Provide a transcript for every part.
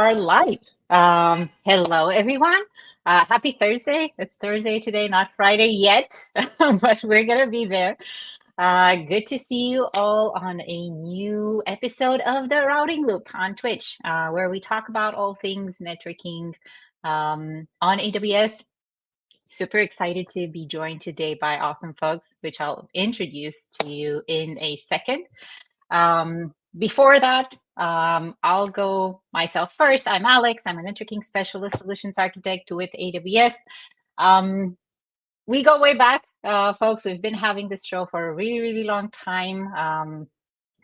are live. Hello, everyone. Happy Thursday. It's Thursday today, not Friday yet, but we're going to be there. Good to see you all on a new episode of the Routing Loop on Twitch, where we talk about all things networking on AWS. Super excited to be joined today by awesome folks, which I'll introduce to you in a second. Before that, I'll go myself first. I'm Alex. I'm a networking specialist, solutions architect with AWS. We go way back, folks. We've been having this show for a really, really long time.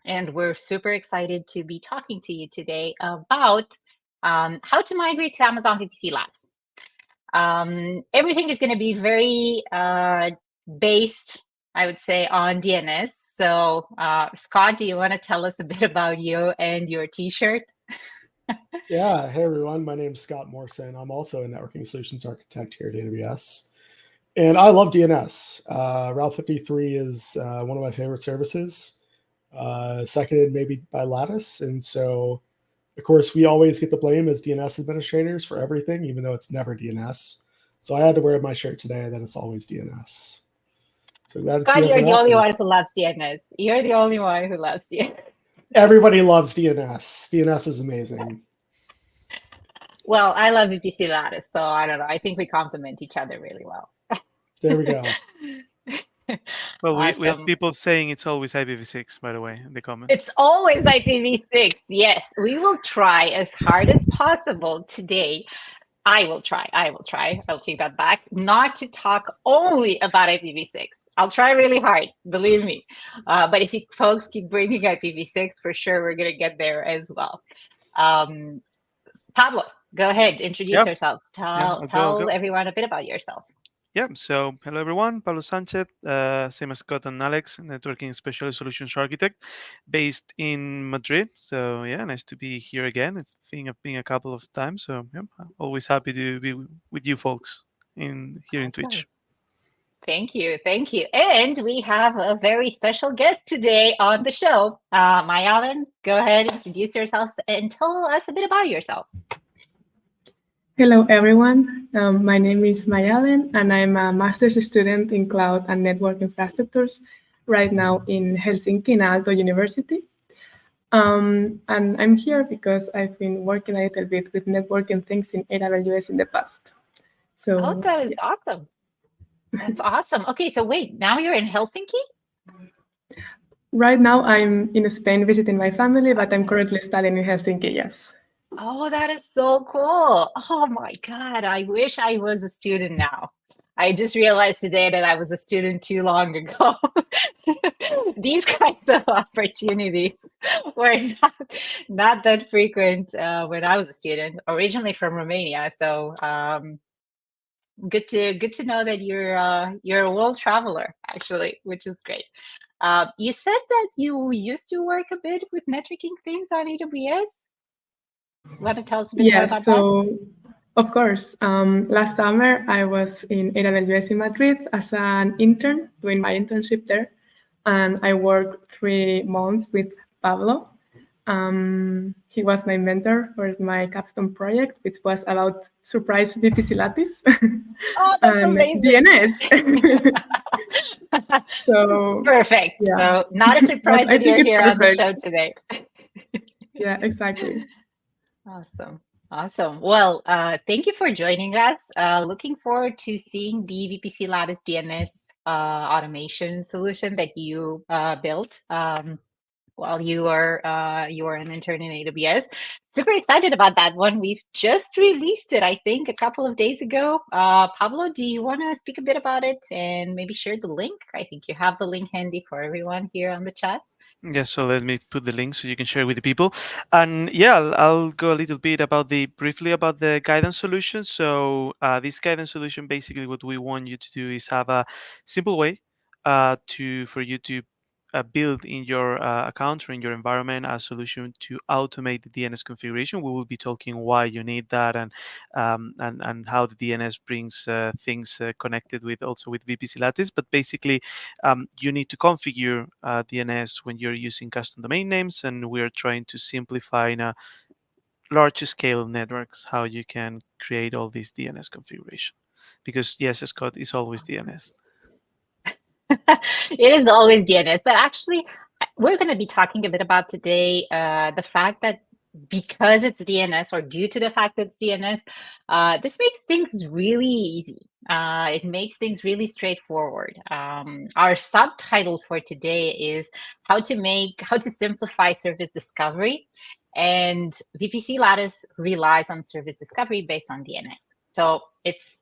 And we're super excited to be talking to you today about how to migrate to Amazon VPC Labs. Everything is going to be very based, I would say, on DNS. So, Scott, do you want to tell us a bit about you and your T-shirt? Yeah. Hey, everyone. My name is Scott Morrison. I'm also a networking solutions architect here at AWS. And I love DNS. Route 53 is one of my favorite services, seconded maybe by Lattice. And so, of course, we always get the blame as DNS administrators for everything, even though it's never DNS. So I had to wear my shirt today that it's always DNS. So glad to see you're the only one who loves DNS. You're the only one who loves DNS. Everybody loves DNS. DNS is amazing. Well, I love VPC Lattice, so I don't know. I think we complement each other really well. There we go. Well, we have people saying it's always IPv6, by the way, in the comments. It's always IPv6. Yes, we will try as hard as possible today. I will try. I'll take that back. Not to talk only about IPv6. I'll try really hard, believe me. But if you folks keep bringing IPv6, for sure, we're going to get there as well. Pablo, go ahead. Introduce yourselves. Tell everyone a bit about yourself. Yeah, so hello everyone, Pablo Sanchez, same as Scott and Alex, networking specialist solutions architect based in Madrid. So yeah, nice to be here again. I think I've been a couple of times, so yeah, always happy to be with you folks here in Twitch. Thank you. And we have a very special guest today on the show. Mayalen, go ahead, introduce yourself and tell us a bit about yourself. Hello, everyone. My name is Mayalen, and I'm a master's student in cloud and network infrastructures right now in Helsinki in Aalto University. And I'm here because I've been working a little bit with networking things in AWS in the past. So, that is awesome. That's awesome. Okay, so wait, now you're in Helsinki? Right now, I'm in Spain visiting my family, but I'm currently studying in Helsinki, yes. Oh, that is so cool. Oh my God, I wish I was a student now. I just realized today that I was a student too long ago. These kinds of opportunities were not that frequent when I was a student, originally from Romania. So good to know that you're a world traveler, actually, which is great. You said that you used to work a bit with networking things on AWS. Want to tell us a bit more about that? Of course. Last summer, I was in AWS in Madrid as an intern, doing my internship there. And I worked 3 months with Pablo. He was my mentor for my capstone project, which was about surprise VPC Lattice. Oh, that's amazing. DNS. So perfect. Yeah. So not a surprise that you're here on the show today. Yeah, exactly. Awesome. Well, thank you for joining us. Looking forward to seeing the VPC Lattice DNS automation solution that you built while you were an intern in AWS. Super excited about that one. We've just released it, I think, a couple of days ago. Pablo, do you want to speak a bit about it and maybe share the link? I think you have the link handy for everyone here on the chat. Yeah, so let me put the link so you can share with the people. And yeah, I'll go a little bit briefly about the guidance solution. So this guidance solution, basically what we want you to do is have a simple way for you to build in your account or in your environment a solution to automate the DNS configuration. We will be talking why you need that and how the DNS brings things connected with VPC Lattice. But basically, you need to configure DNS when you're using custom domain names, and we're trying to simplify in a large scale networks, how you can create all this DNS configuration. Because yes, Scott, is always DNS. It is always DNS, but actually, we're going to be talking a bit about today the fact that because it's DNS or due to the fact that it's DNS, this makes things really easy. It makes things really straightforward. Our subtitle for today is how to simplify service discovery, and VPC Lattice relies on service discovery based on DNS. So it's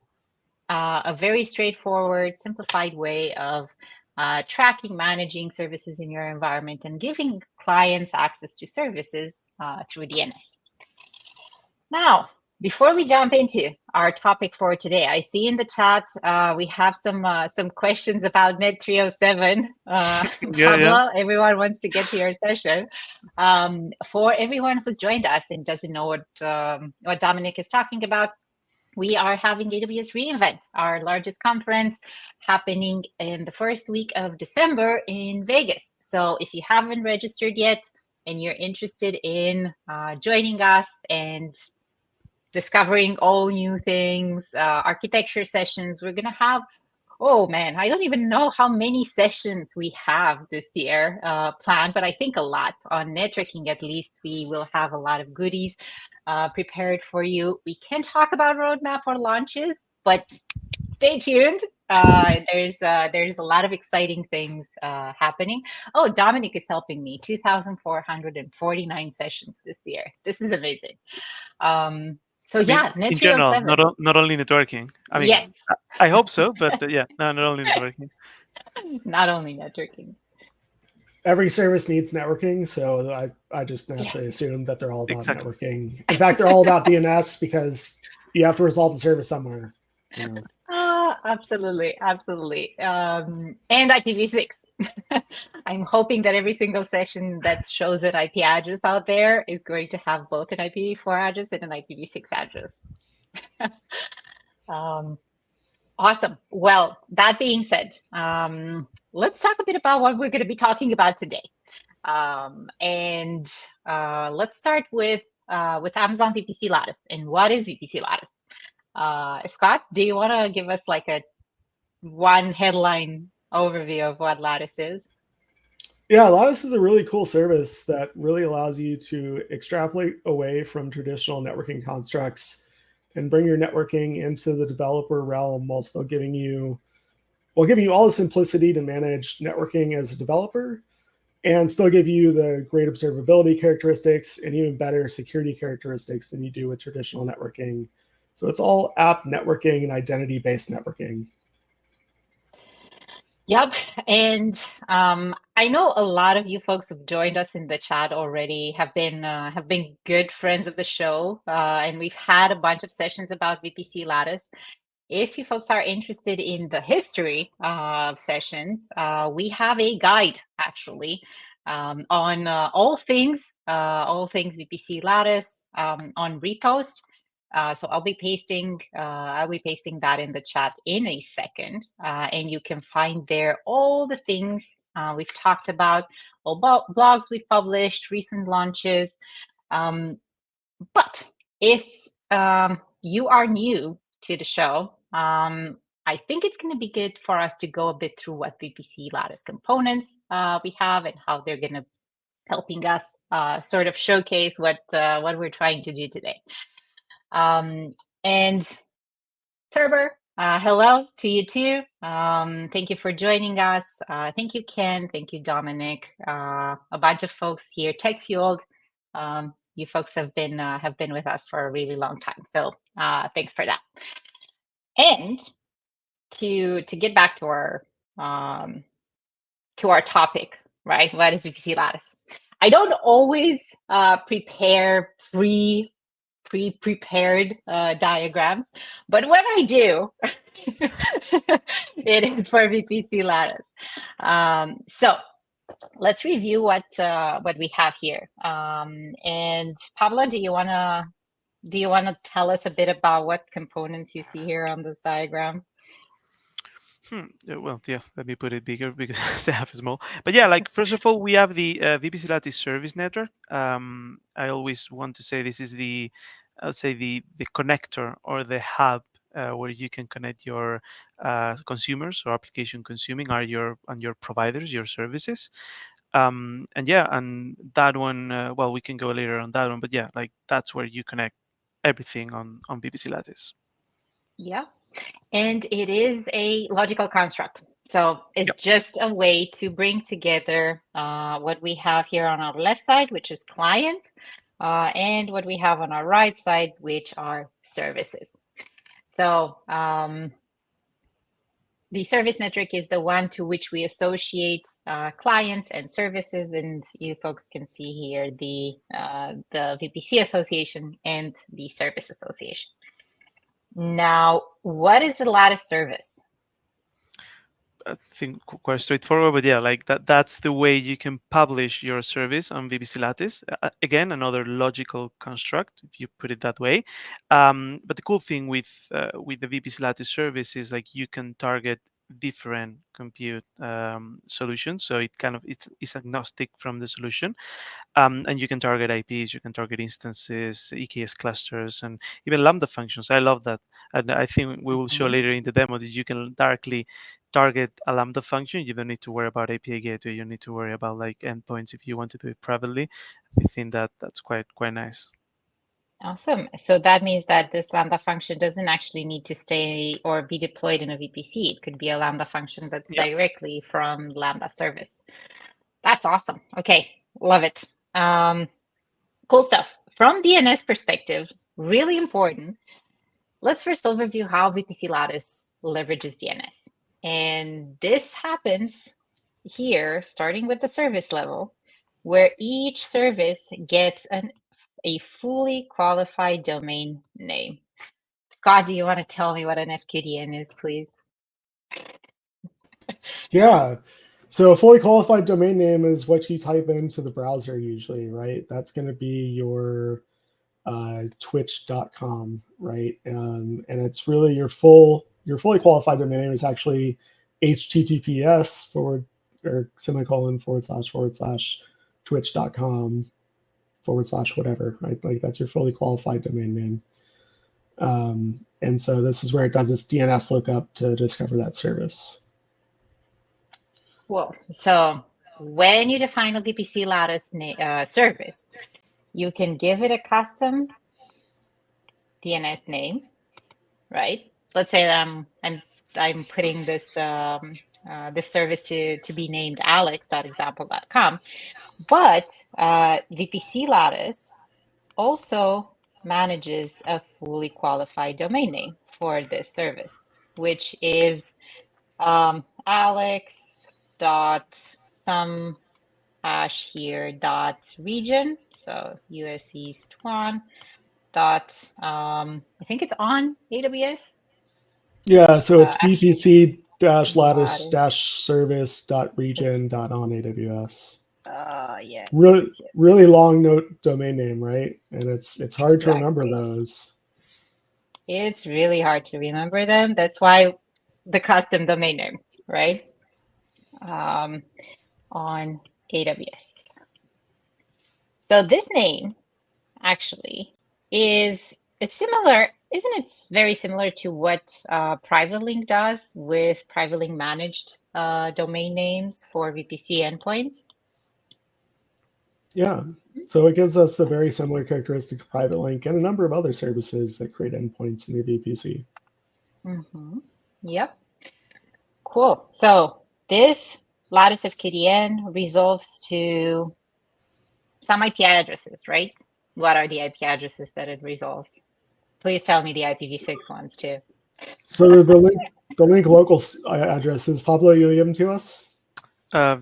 a very straightforward, simplified way of tracking, managing services in your environment, and giving clients access to services through DNS. Now, before we jump into our topic for today, I see in the chat we have some questions about Net 307. Pablo, everyone wants to get to your session. For everyone who's joined us and doesn't know what Dominic is talking about, we are having AWS reInvent, our largest conference, happening in the first week of December in Vegas. So if you haven't registered yet and you're interested in joining us and discovering all new things, architecture sessions, we're going to have, oh man, I don't even know how many sessions we have this year planned, but I think a lot. On networking, at least, we will have a lot of goodies prepared for you. We can talk about roadmap or launches, but stay tuned. There's a lot of exciting things happening. Oh, Dominic is helping me. 2,449 sessions this year. This is amazing. So yeah, in general, not only networking. I mean, yes. I hope so, but yeah, no, not only networking. Not only networking. Every service needs networking, so I just naturally assume that they're all about networking. In fact, they're all about DNS because you have to resolve the service somewhere. You know. Absolutely. And IPv6. I'm hoping that every single session that shows an IP address out there is going to have both an IPv4 address and an IPv6 address. Awesome. Well, that being said, let's talk a bit about what we're going to be talking about today. Let's start with Amazon VPC Lattice. And what is VPC Lattice? Scott, do you want to give us like one headline overview of what Lattice is? Yeah, Lattice is a really cool service that really allows you to extrapolate away from traditional networking constructs and bring your networking into the developer realm while still giving you all the simplicity to manage networking as a developer and still give you the great observability characteristics and even better security characteristics than you do with traditional networking. So it's all app networking and identity-based networking. Yep. And I know a lot of you folks who've joined us in the chat already have been good friends of the show. And we've had a bunch of sessions about VPC Lattice. If you folks are interested in the history of sessions, we have a guide actually on all things VPC Lattice on Repost. So I'll be pasting that in the chat in a second, and you can find there all the things we've talked about, all blogs we've published, recent launches. But if you are new to the show, I think it's going to be good for us to go a bit through what VPC Lattice components we have and how they're going to helping us sort of showcase what we're trying to do today. And Serber, hello to you too. Thank you for joining us. Thank you, Ken. Thank you, Dominic. A bunch of folks here. Tech Fueled. You folks have been with us for a really long time. So thanks for that. And to get back to our topic, right? What is VPC Lattice? I don't always prepare pre-prepared diagrams, but when I do, it is for VPC Lattice. So let's review what we have here. And Pablo, do you want to tell us a bit about what components you see here on this diagram? Well, yeah, let me put it bigger because I have small. But yeah, like first of all, we have the VPC Lattice service network. I always want to say this is the, I'll say the connector or the hub where you can connect your consumers or application consuming are your providers, your services. And yeah, and that one, well, we can go later on that one, but yeah, like that's where you connect everything on VPC Lattice. Yeah. And it is a logical construct. So it's Yep. just a way to bring together what we have here on our left side, which is clients, and what we have on our right side, which are services. So the service network is the one to which we associate clients and services, and you folks can see here the VPC association and the service association. Now, what is the Lattice service? I think quite straightforward, but yeah, like that's the way you can publish your service on VPC Lattice. Again, another logical construct, if you put it that way. But the cool thing with the VPC Lattice service is like you can target different compute solutions. So it's agnostic from the solution. And you can target IPs, you can target instances, EKS clusters, and even Lambda functions. I love that. And I think we will show later in the demo that you can directly target a Lambda function. You don't need to worry about API gateway. You don't need to worry about like endpoints if you want to do it privately. I think that's quite nice. Awesome. So that means that this Lambda function doesn't actually need to stay or be deployed in a VPC. It could be a Lambda function that's directly from Lambda service. That's awesome. Okay, love it. Cool stuff. From DNS perspective, really important. Let's first overview how VPC Lattice leverages DNS. And this happens here, starting with the service level, where each service gets a fully qualified domain name. Scott, do you want to tell me what an FQDN is, please? Yeah. So a fully qualified domain name is what you type into the browser usually, right? That's going to be your twitch.com, right? And it's really your fully qualified domain name is actually https forward or semicolon / twitch.com / whatever, right? Like that's your fully qualified domain name. And so this is where it does its DNS lookup to discover that service. Cool. So when you define a VPC Lattice service, you can give it a custom DNS name, right? Let's say I'm putting this this service to be named alex.example.com, but VPC Lattice also manages a fully qualified domain name for this service, which is alex dot some hash here dot region, so US East 1 dot I think it's on AWS. Yeah, so it's VPC lattice service region on AWS. Yes. Really long domain name, right? And it's hard to remember those. It's really hard to remember them. That's why the custom domain name, right? On AWS. So this name actually it's similar, isn't it? Very similar to what Private Link does with Private Link managed domain names for VPC endpoints. Yeah, so it gives us a very similar characteristic to Private Link and a number of other services that create endpoints in your VPC. Yep. Cool. So this Lattice FQDN resolves to some IP addresses, right? What are the IP addresses that it resolves? Please tell me the IPv6 ones too. So the link local addresses, Pablo, you give them to us?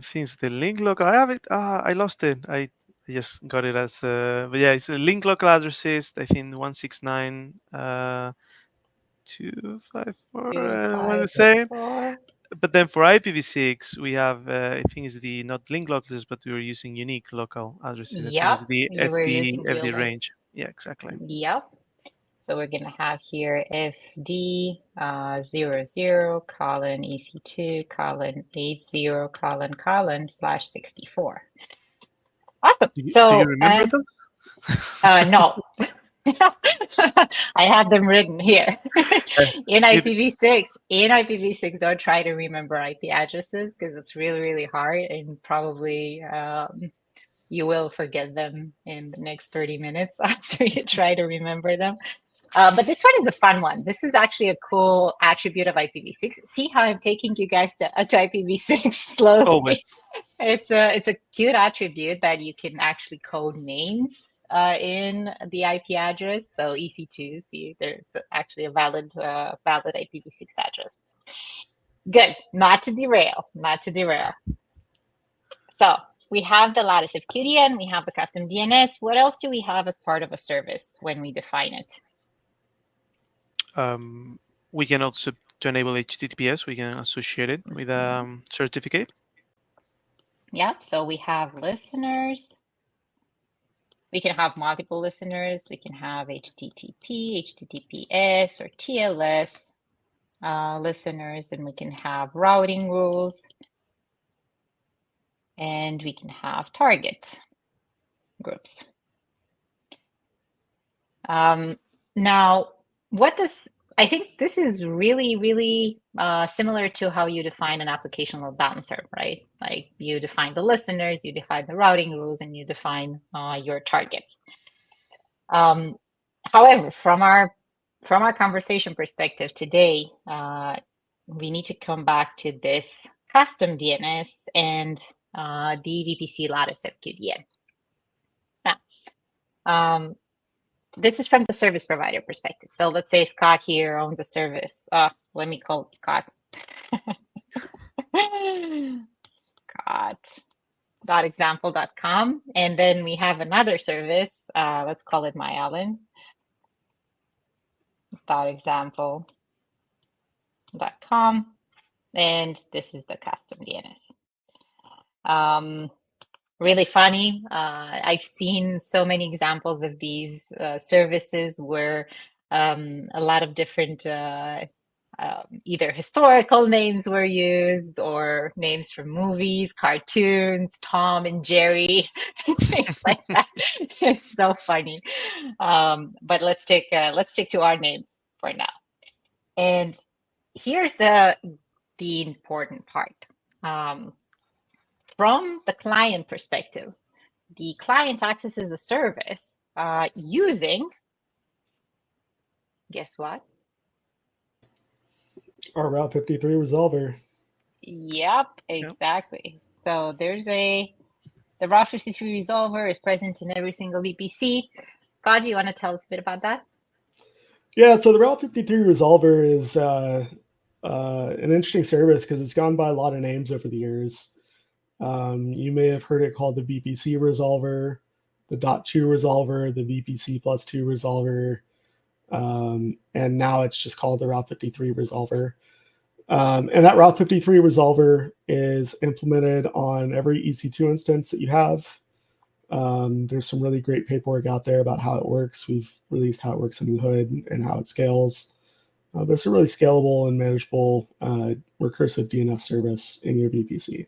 Since the link local, I have it. I lost it. I just got it as. But yeah, it's a link local addresses. I think 169.254. What the same. But then for IPv6, we have. I think it's the not link local addresses, but we were using unique local addresses. I think it's the FD range. Yeah, exactly. Yep. So we're going to have here fd 00 colon ec2 colon 80 colon slash 64. Awesome. Do So you remember them? no. I have them written here. In IPv6, don't try to remember IP addresses because it's really, really hard, and probably you will forget them in the next 30 minutes after you try to remember them. But this one is a fun one. This is actually a cool attribute of IPv6. See how I'm taking you guys to IPv6 slowly? Always. It's a cute attribute that you can actually code names in the IP address. So EC2, see, there's actually a valid IPv6 address. Good, not to derail. So we have the Lattice FQDN, we have the custom DNS. What else do we have as part of a service when we define it? We can also, to enable HTTPS, we can associate it with a certificate. Yep, so we have listeners. We can have multiple listeners. We can have HTTP, HTTPS, or TLS listeners, and we can have routing rules. And we can have target groups. Now, I think this is really, really similar to how you define an application load balancer, right? Like you define the listeners, you define the routing rules, and you define your targets. However, from our conversation perspective today, we need to come back to this custom DNS and the VPC Lattice FQDN. Now, this is from the service provider perspective. So let's say Scott here owns a service. Let me call it Scott. Scott.example.com. And then we have another service. Let's call it myallen.example.com. And this is the custom DNS. Really funny. I've seen so many examples of these services where a lot of different either historical names were used or names from movies, cartoons, Tom and Jerry, things like that. It's so funny. But let's stick to our names for now. And here's the important part. From the client perspective, the client accesses a service using, guess what? Our Route 53 resolver. Yep, exactly. So there's the Route 53 resolver is present in every single VPC. Scott, do you want to tell us a bit about that? Yeah, so the Route 53 resolver is an interesting service because it's gone by a lot of names over the years. You may have heard it called the VPC resolver, the .2 resolver, the VPC +2 resolver, and now it's just called the Route 53 resolver. And that Route 53 resolver is implemented on every EC2 instance that you have. There's some really great paperwork out there about how it works. We've released how it works in the hood and how it scales. But it's a really scalable and manageable recursive DNS service in your VPC.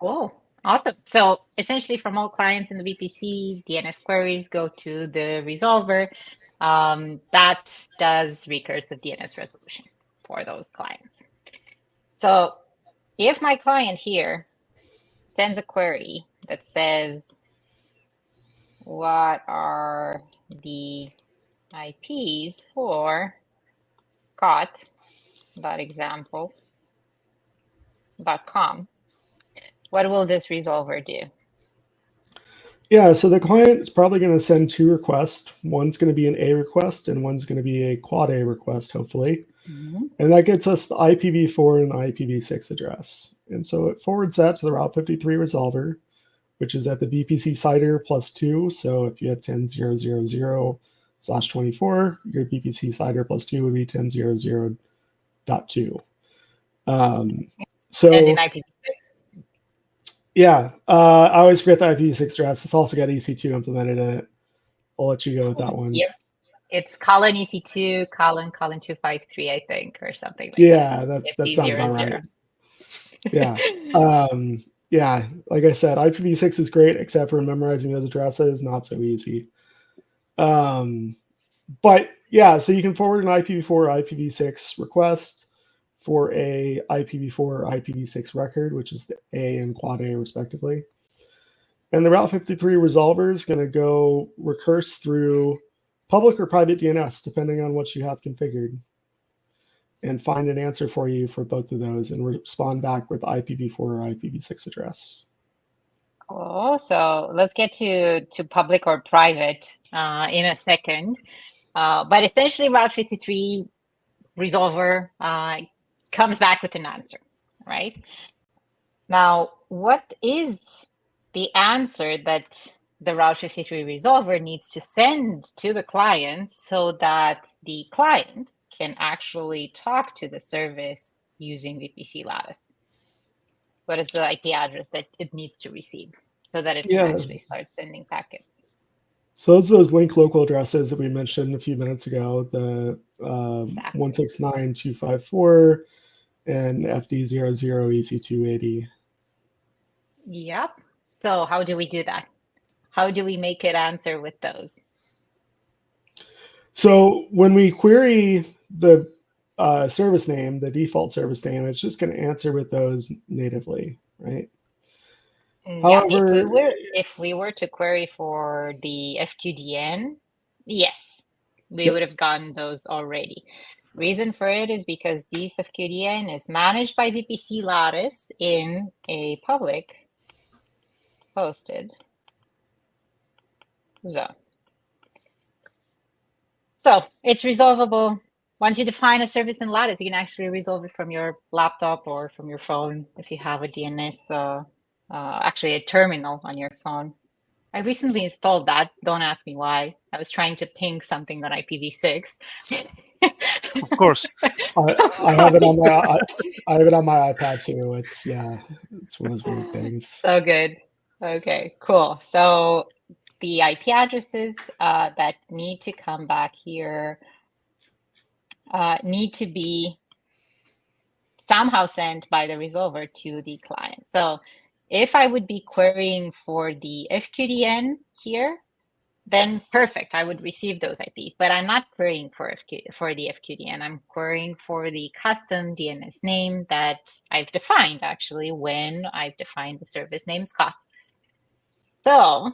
Cool. Awesome. So essentially from all clients in the VPC, DNS queries go to the resolver. That does recursive DNS resolution for those clients. So if my client here sends a query that says, what are the IPs for Scott.example.com, what will this resolver do? Yeah, so the client is probably going to send two requests. One's going to be an A request and one's going to be a quad A request, hopefully. Mm-hmm. And that gets us the IPv4 and the IPv6 address. And so it forwards that to the Route 53 resolver, which is at the VPC CIDR +2. So if you have 10.0.0/24, your VPC CIDR +2 would be 10.0.0.2. So and in IPv6. Yeah, I always forget the IPv6 address. It's also got EC2 implemented in it. I'll let you go with that one. Yep. It's colon EC2 colon 253, I think, or something like Yeah, that. that sounds about 5000. right. Yeah. Yeah, like I said, IPv6 is great, except for memorizing those addresses, not so easy. But yeah, so you can forward an IPv4 or IPv6 request for a IPv4 or IPv6 record, which is the A and quad A respectively. And the Route 53 resolver is going to go recurse through public or private DNS, depending on what you have configured, and find an answer for you for both of those and respond back with IPv4 or IPv6 address. Cool. So let's get to public or private in a second. But essentially, Route 53 resolver comes back with an answer, right? Now, what is the answer that the Route 53 resolver needs to send to the client so that the client can actually talk to the service using VPC Lattice? What is the IP address that it needs to receive so that it can actually start sending packets? So those link local addresses that we mentioned a few minutes ago, the 169.254 and FD00 EC280. Yep. So how do we do that? How do we make it answer with those? So when we query the service name, the default service name, it's just going to answer with those natively, right? However, if we were to query for the FQDN, yes, we would have gotten those already. Reason for it is because this FQDN is managed by VPC Lattice in a public hosted zone. So it's resolvable. Once you define a service in Lattice, you can actually resolve it from your laptop or from your phone if you have a DNS, actually a terminal on your phone. I recently installed that. Don't ask me why. I was trying to ping something on IPv6. Of course. I have it on my I have it on my iPad too. It's one of those weird things. So good. Okay, cool. So the IP addresses that need to come back here need to be somehow sent by the resolver to the client. So if I would be querying for the FQDN here, then perfect, I would receive those IPs. But I'm not querying for the FQDN. I'm querying for the custom DNS name that I've defined, actually, when I've defined the service name Scott. So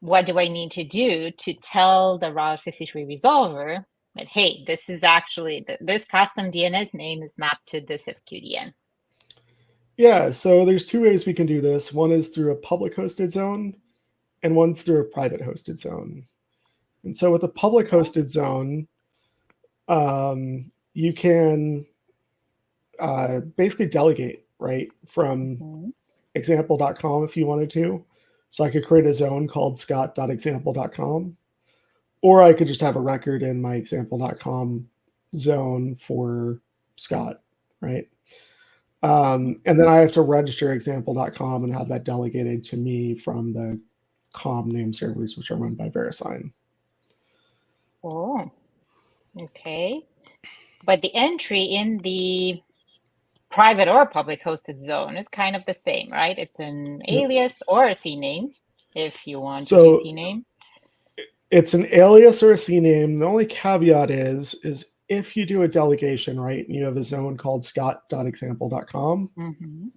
what do I need to do to tell the Route 53 resolver that, hey, this is actually, this custom DNS name is mapped to this FQDN? Yeah, so there's two ways we can do this. One is through a public hosted zone, and one's through a private hosted zone. And so with a public hosted zone, you can basically delegate, right, from example.com if you wanted to. So I could create a zone called scott.example.com, or I could just have a record in my example.com zone for Scott, right? And then I have to register example.com and have that delegated to me from the com name servers, which are run by VeriSign. Oh, okay. But the entry in the private or public hosted zone is kind of the same, right? It's an alias or a CNAME if you want to do CNAME. It's an alias or a CNAME. The only caveat is if you do a delegation, right, and you have a zone called scott.example.com,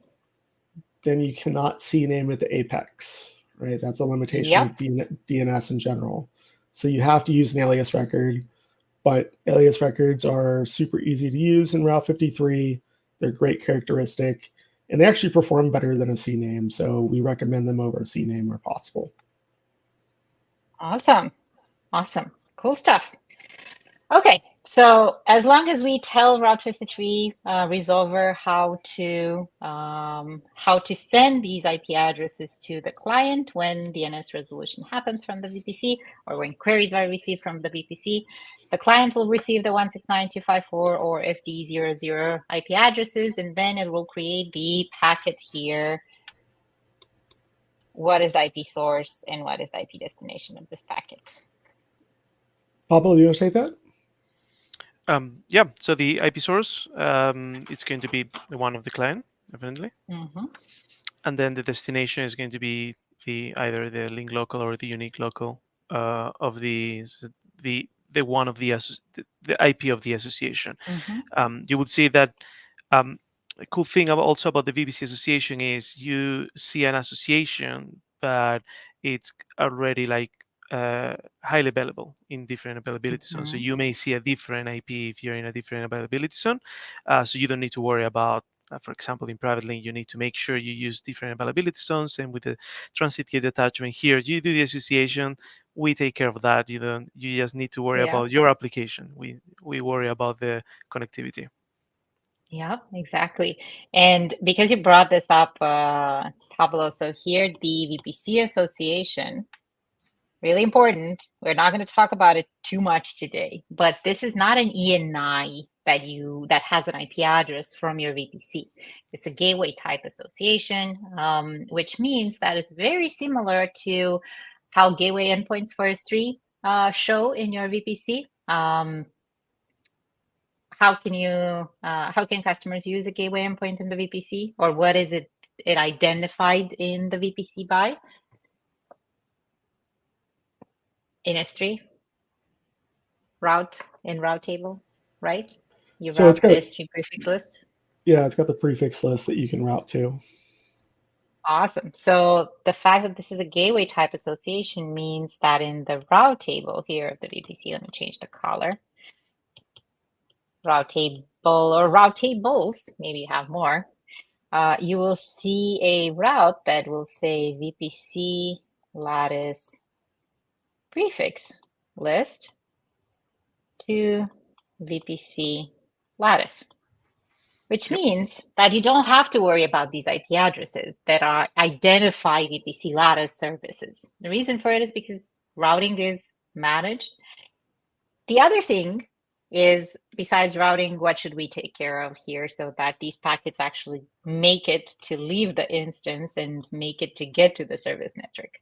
then you cannot CNAME at the apex, right? That's a limitation of DNS in general. So you have to use an alias record, but alias records are super easy to use in Route 53. They're great characteristic, and they actually perform better than a CNAME. So we recommend them over a CNAME where possible. Awesome. Awesome. Cool stuff. Okay, so as long as we tell Route 53 resolver how to send these IP addresses to the client when DNS resolution happens from the VPC, or when queries are received from the VPC, the client will receive the 169.254 or FD00 IP addresses, and then it will create the packet here. What is the IP source and what is the IP destination of this packet? Pablo, do you want to take that? Yeah, so the IP source, it's going to be the one of the client, definitely. Mm-hmm. And then the destination is going to be either the link local or the unique local of the one of the IP of the association. Mm-hmm. You would see that a cool thing also about the VPC association is you see an association, but it's already like highly available in different availability zones. So Mm-hmm. you may see a different IP if you're in a different availability zone. So you don't need to worry about, for example, in private link, you need to make sure you use different availability zones. And with the transit key attachment here, you do the association. We take care of that. You just need to worry Yeah. about your application. We worry about the connectivity. Yeah, exactly. And because you brought this up, Pablo, so here the VPC association, really important. We're not going to talk about it too much today, but this is not an ENI that has an IP address from your VPC. It's a gateway type association, which means that it's very similar to how gateway endpoints for S3 show in your VPC. How can customers use a gateway endpoint in the VPC, or what is it identified in the VPC by in S3 route table, right? You So it's route the got, S3 prefix list. yeah, it's got the prefix list that you can route to. Awesome. So the fact that this is a gateway type association means that in the route table here of the VPC, let me change the color. Route table or route tables, maybe you have more. You will see a route that will say VPC Lattice prefix list to VPC Lattice, which means that you don't have to worry about these IP addresses that are identify VPC Lattice services. The reason for it is because routing is managed. The other thing is, besides routing, what should we take care of here so that these packets actually make it to leave the instance and make it to get to the service network?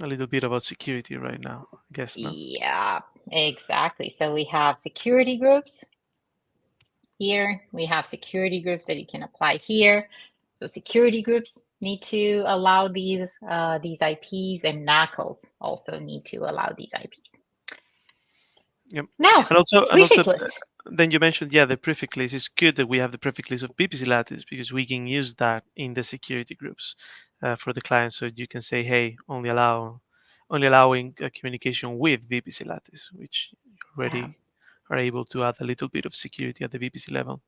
A little bit about security right now, I guess. No? Yeah, exactly. So we have security groups here. We have security groups that you can apply here. So security groups need to allow these IPs, and NACLs also need to allow these IPs. Yep. Now, And also, prefix list. then you mentioned, yeah, the prefix list. It's good that we have the prefix list of VPC Lattice because we can use that in the security groups for the client. So you can say, hey, only allowing communication with VPC Lattice, which you already are able to add a little bit of security at the VPC level.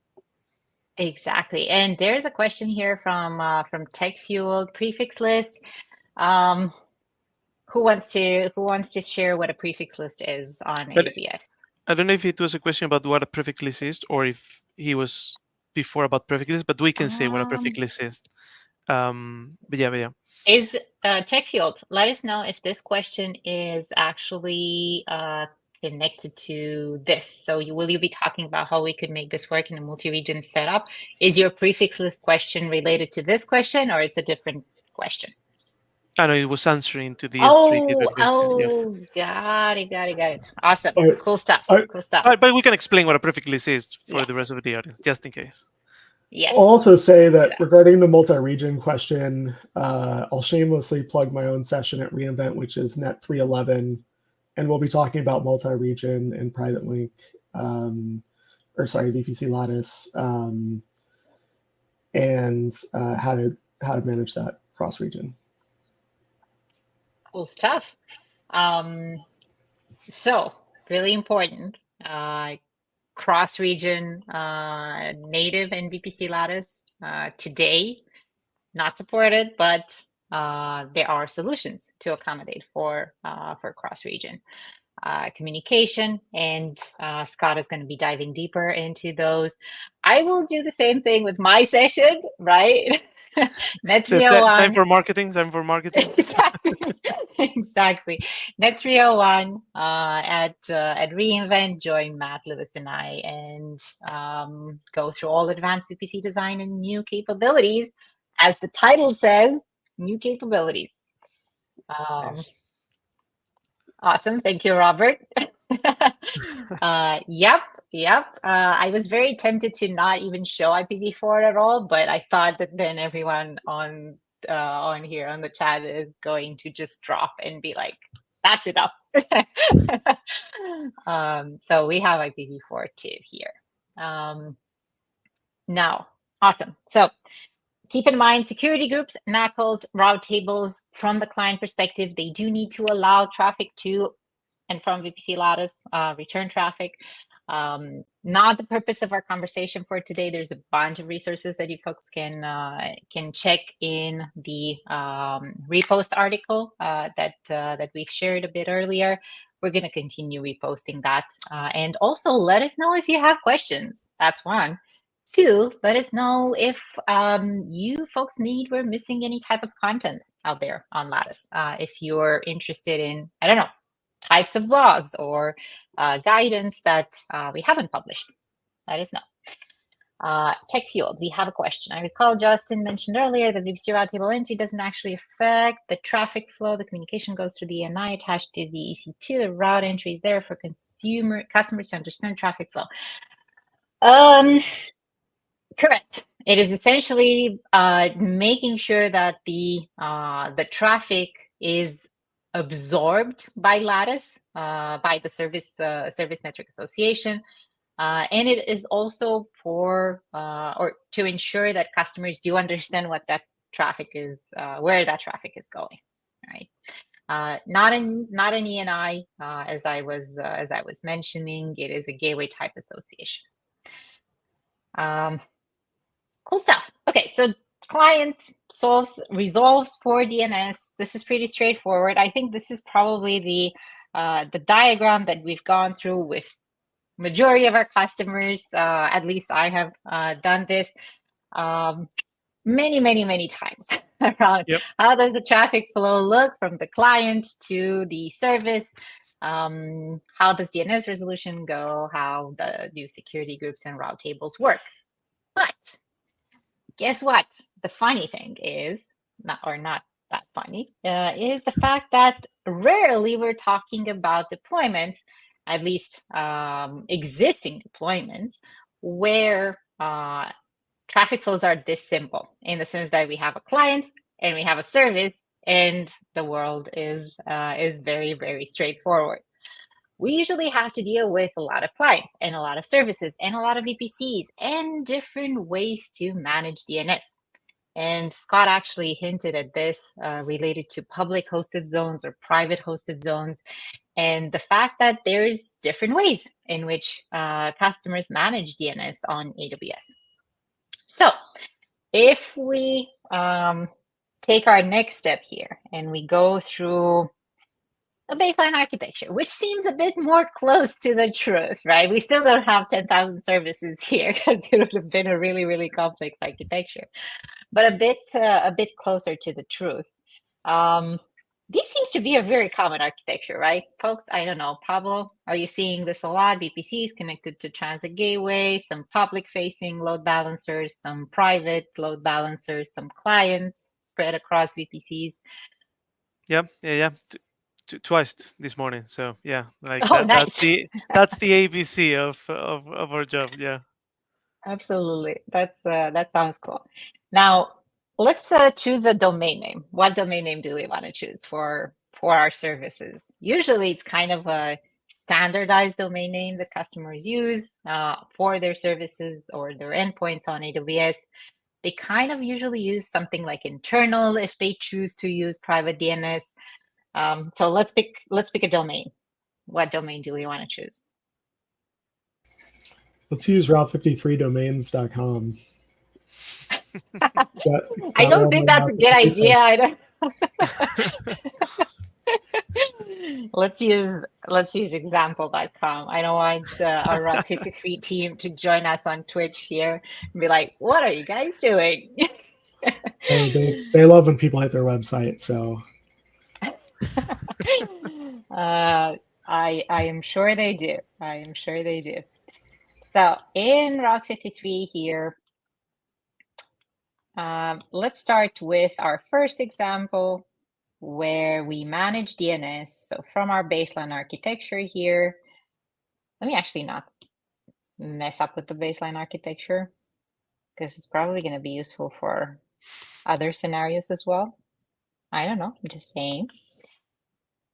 Exactly. And there's a question here from TechFueled prefix list. Who wants to share what a prefix list is on AWS? I don't know if it was a question about what a prefix list is or if he was before about prefix list, but we can say what a prefix list is. But yeah. Is TechFueled, let us know if this question is actually connected to this. So will you be talking about how we could make this work in a multi-region setup? Is your prefix list question related to this question, or it's a different question? I know it was answering to the S3 question. Got it. Awesome. Okay. Cool stuff. But we can explain what a prefix list is for the rest of the audience, just in case. Yes. I'll also say that regarding the multi-region question, I'll shamelessly plug my own session at reInvent, which is Net 311, and we'll be talking about multi-region and private link, VPC Lattice, and how to manage that cross-region. Cool stuff. So really important, cross-region native and VPC Lattice today not supported, but there are solutions to accommodate for cross-region communication, and Scott is going to be diving deeper into those. I will do the same thing with my session, right? Net 301. Time for marketing. Exactly. Net 301 at reInvent. Join Matt, Lewis, and I, and go through all advanced VPC design and new capabilities. As the title says, new capabilities. Nice. Awesome. Thank you, Robert. Yep. I was very tempted to not even show IPv4 at all, but I thought that then everyone on here on the chat is going to just drop and be like, "That's enough." So we have IPv4 too here. Now, awesome. So keep in mind, security groups, NACLs, route tables, from the client perspective, they do need to allow traffic to and from VPC Lattice, return traffic. Not the purpose of our conversation for today. There's a bunch of resources that you folks can check in the repost article that we've shared a bit earlier. We're going to continue reposting that. And also let us know if you have questions. That's one. Two, let us know if you folks we're missing any type of content out there on Lattice. If you're interested in, I don't know, types of blogs or guidance that we haven't published, let us know. Tech Fueled, we have a question. I recall Justin mentioned earlier that VPC route table entry doesn't actually affect the traffic flow. The communication goes through the NI attached to the EC2. The route entry is there for customers to understand traffic flow. Correct. It is essentially making sure that the traffic is absorbed by Lattice, by the Service Network Association, and it is also for or to ensure that customers do understand what that traffic is, where that traffic is going, right? Not an ENI, as I was mentioning. It is a gateway type association. Cool stuff. Okay, so client resolves for DNS. This is pretty straightforward. I think this is probably the diagram that we've gone through with majority of our customers. At least I have done this many times around how does the traffic flow look from the client to the service. How does DNS resolution go? How do security groups and route tables work? But guess what? The funny thing is, not that funny, is the fact that rarely we're talking about deployments, at least existing deployments, where traffic flows are this simple, in the sense that we have a client and we have a service, and the world is very straightforward. We usually have to deal with a lot of clients and a lot of services and a lot of VPCs and different ways to manage DNS. And Scott actually hinted at this related to public hosted zones or private hosted zones, and the fact that there's different ways in which customers manage DNS on AWS. So if we take our next step here and we go through a baseline architecture, which seems a bit more close to the truth, right? We still don't have 10,000 services here because it would have been a really complex architecture, but a bit closer to the truth. This seems to be a very common architecture, right, folks? I don't know, Pablo, are you seeing this a lot? VPCs connected to transit gateway, some public-facing load balancers, some private load balancers, some clients spread across VPCs. Yeah. Twice this morning. So yeah, like nice. that's the ABC of our job. Yeah, absolutely. That sounds cool. Now let's choose a domain name. What domain name do we want to choose for our services? Usually it's kind of a standardized domain name that customers use for their services or their endpoints on AWS. They kind of usually use something like internal if they choose to use private DNS. So let's pick a domain. What domain do we want to choose? Let's use route53domains.com. I don't think that's a good idea. I don't. Let's use example.com. I don't want our Route 53 team to join us on Twitch here and be like, "What are you guys doing?" They love when people hit their website, so. I am sure they do. I am sure they do. So in Route 53 here, let's start with our first example where we manage DNS. So from our baseline architecture here, Let me actually not mess up with the baseline architecture, because it's probably going to be useful for other scenarios as well. I don't know, I'm just saying.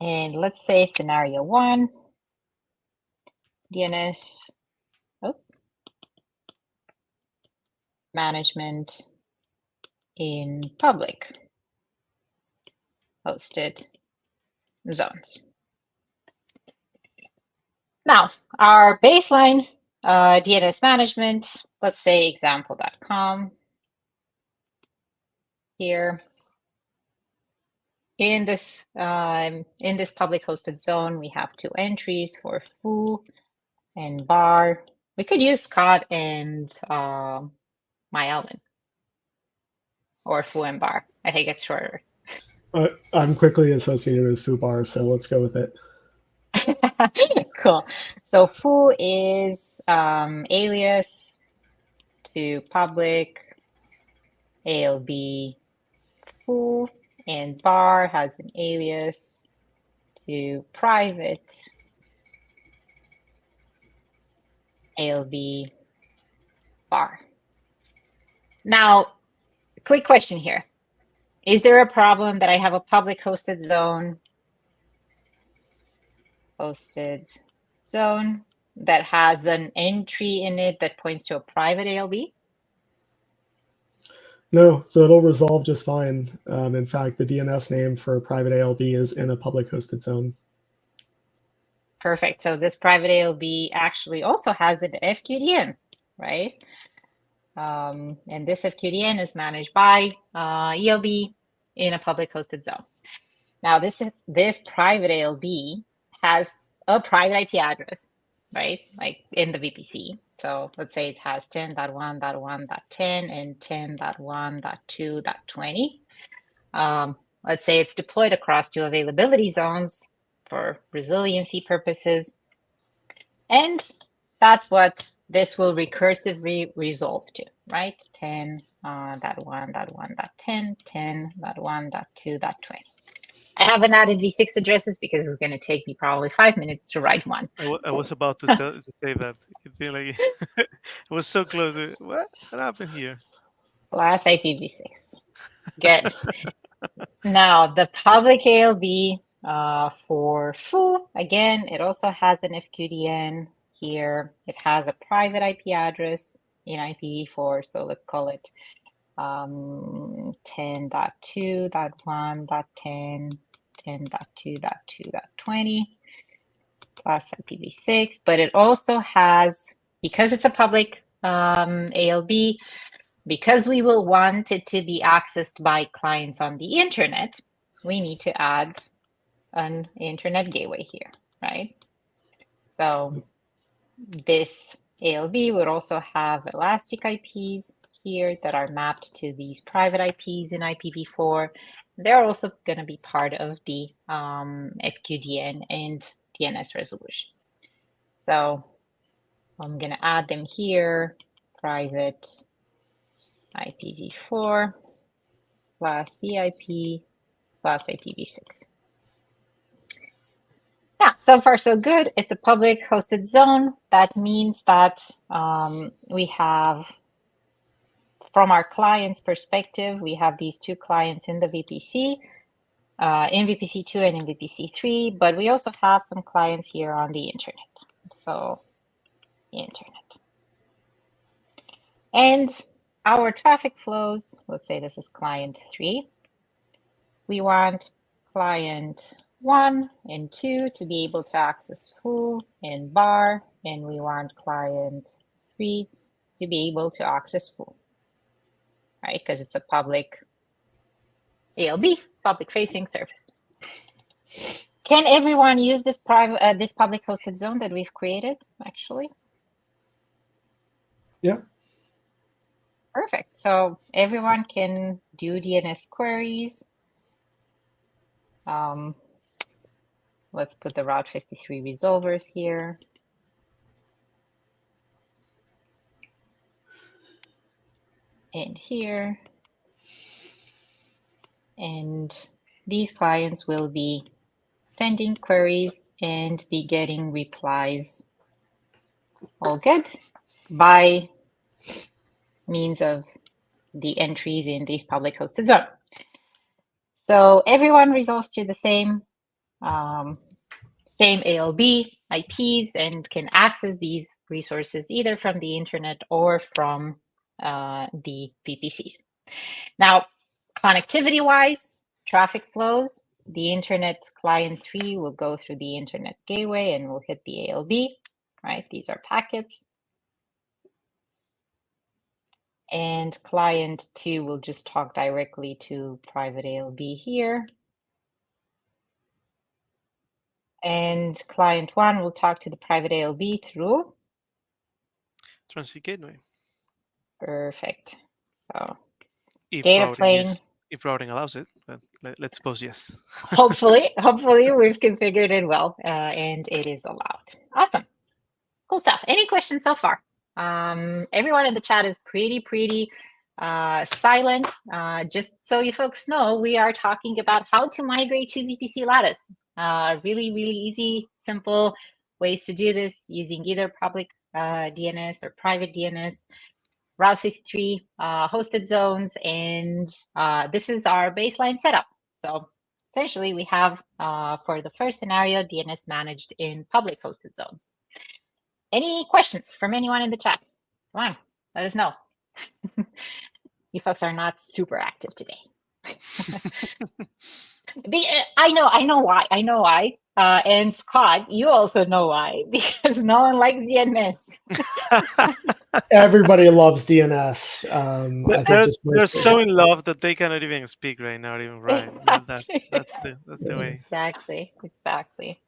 And let's say scenario 1, DNS management in public hosted zones. Now, our baseline DNS management, let's say example.com here. In this public hosted zone, we have 2 entries for foo and bar. We could use Scott and MyAlvin, or foo and bar. I think it's shorter. I'm quickly associated with foobar, so let's go with it. Cool. So foo is alias to public ALB foo, and bar has an alias to private ALB bar. Now, quick question here. Is there a problem that I have a public hosted zone that has an entry in it that points to a private ALB? No, so it'll resolve just fine. In fact, the DNS name for a private ALB is in a public hosted zone. Perfect. So this private ALB actually also has an FQDN, right? And this FQDN is managed by ELB in a public hosted zone. Now, this private ALB has a private IP address, right? Like in the VPC. So let's say it has 10.1.1.10 and 10.1.2.20. Let's say it's deployed across 2 availability zones for resiliency purposes. And that's what this will recursively resolve to, right? 10.1.1.10, 10.1.2.20. I haven't added v6 addresses because it's going to take me probably 5 minutes to write one. I was about to say that. I feel like it was so close. What happened here? Last IPv6. Good. Now, the public ALB for foo, again, it also has an FQDN here. It has a private IP address in IPv4, so let's call it 10.2.1.10, 10.2.2.20 plus IPv6, but it also has, because it's a public ALB, because we will want it to be accessed by clients on the internet, we need to add an internet gateway here, right? So this ALB would also have elastic IPs here that are mapped to these private IPs in IPv4. They're also going to be part of the FQDN and DNS resolution. So I'm going to add them here, private IPv4 plus CIP plus IPv6. Yeah, so far so good. It's a public hosted zone. That means that we have, from our client's perspective, we have these 2 clients in the VPC, in VPC2 and in VPC3, but we also have some clients here on the internet. So, internet. And our traffic flows, let's say this is client 3. We want client 1 and 2 to be able to access foo and bar, and we want client 3 to be able to access foo, right? Because it's a public ALB, public facing service. Can everyone use this private, this public hosted zone that we've created, actually? Yeah. Perfect. So everyone can do DNS queries. Let's put the Route 53 resolvers here. And here. And these clients will be sending queries and be getting replies All good. By means of the entries in this public hosted zone. So everyone resolves to the same ALB IPs and can access these resources either from the internet or from the VPCs. Now, connectivity-wise, traffic flows, the internet client tree will go through the internet gateway and will hit the ALB, right? These are packets. And client 2 will just talk directly to private ALB here. And client 1 will talk to the private ALB through Transit gateway. Perfect. So If data routing plane. if routing allows it, but let's suppose yes. hopefully we've configured it well and it is allowed. Awesome. Cool stuff. Any questions so far? Everyone in the chat is pretty silent. Just so you folks know, we are talking about how to migrate to VPC Lattice. Really easy, simple ways to do this using either public DNS or private DNS, Route 53 hosted zones, and this is our baseline setup. So essentially we have, for the first scenario, DNS managed in public hosted zones. Any questions from anyone in the chat? Come on, let us know. You folks are not super active today. I know why. And Scott, you also know why, because no one likes DNS. Everybody loves DNS. They're so in love that they cannot even speak right now, even right. That's the way. Exactly.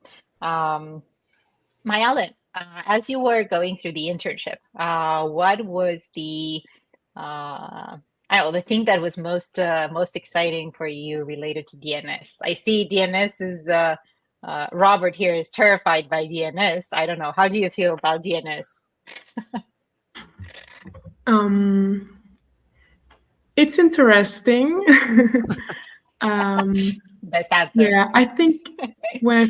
Mayalen, as you were going through the internship, what was the the thing that was most exciting for you related to DNS? I see DNS is Robert here is terrified by DNS. I don't know. How do you feel about DNS? It's interesting. Best answer. Yeah, I think when I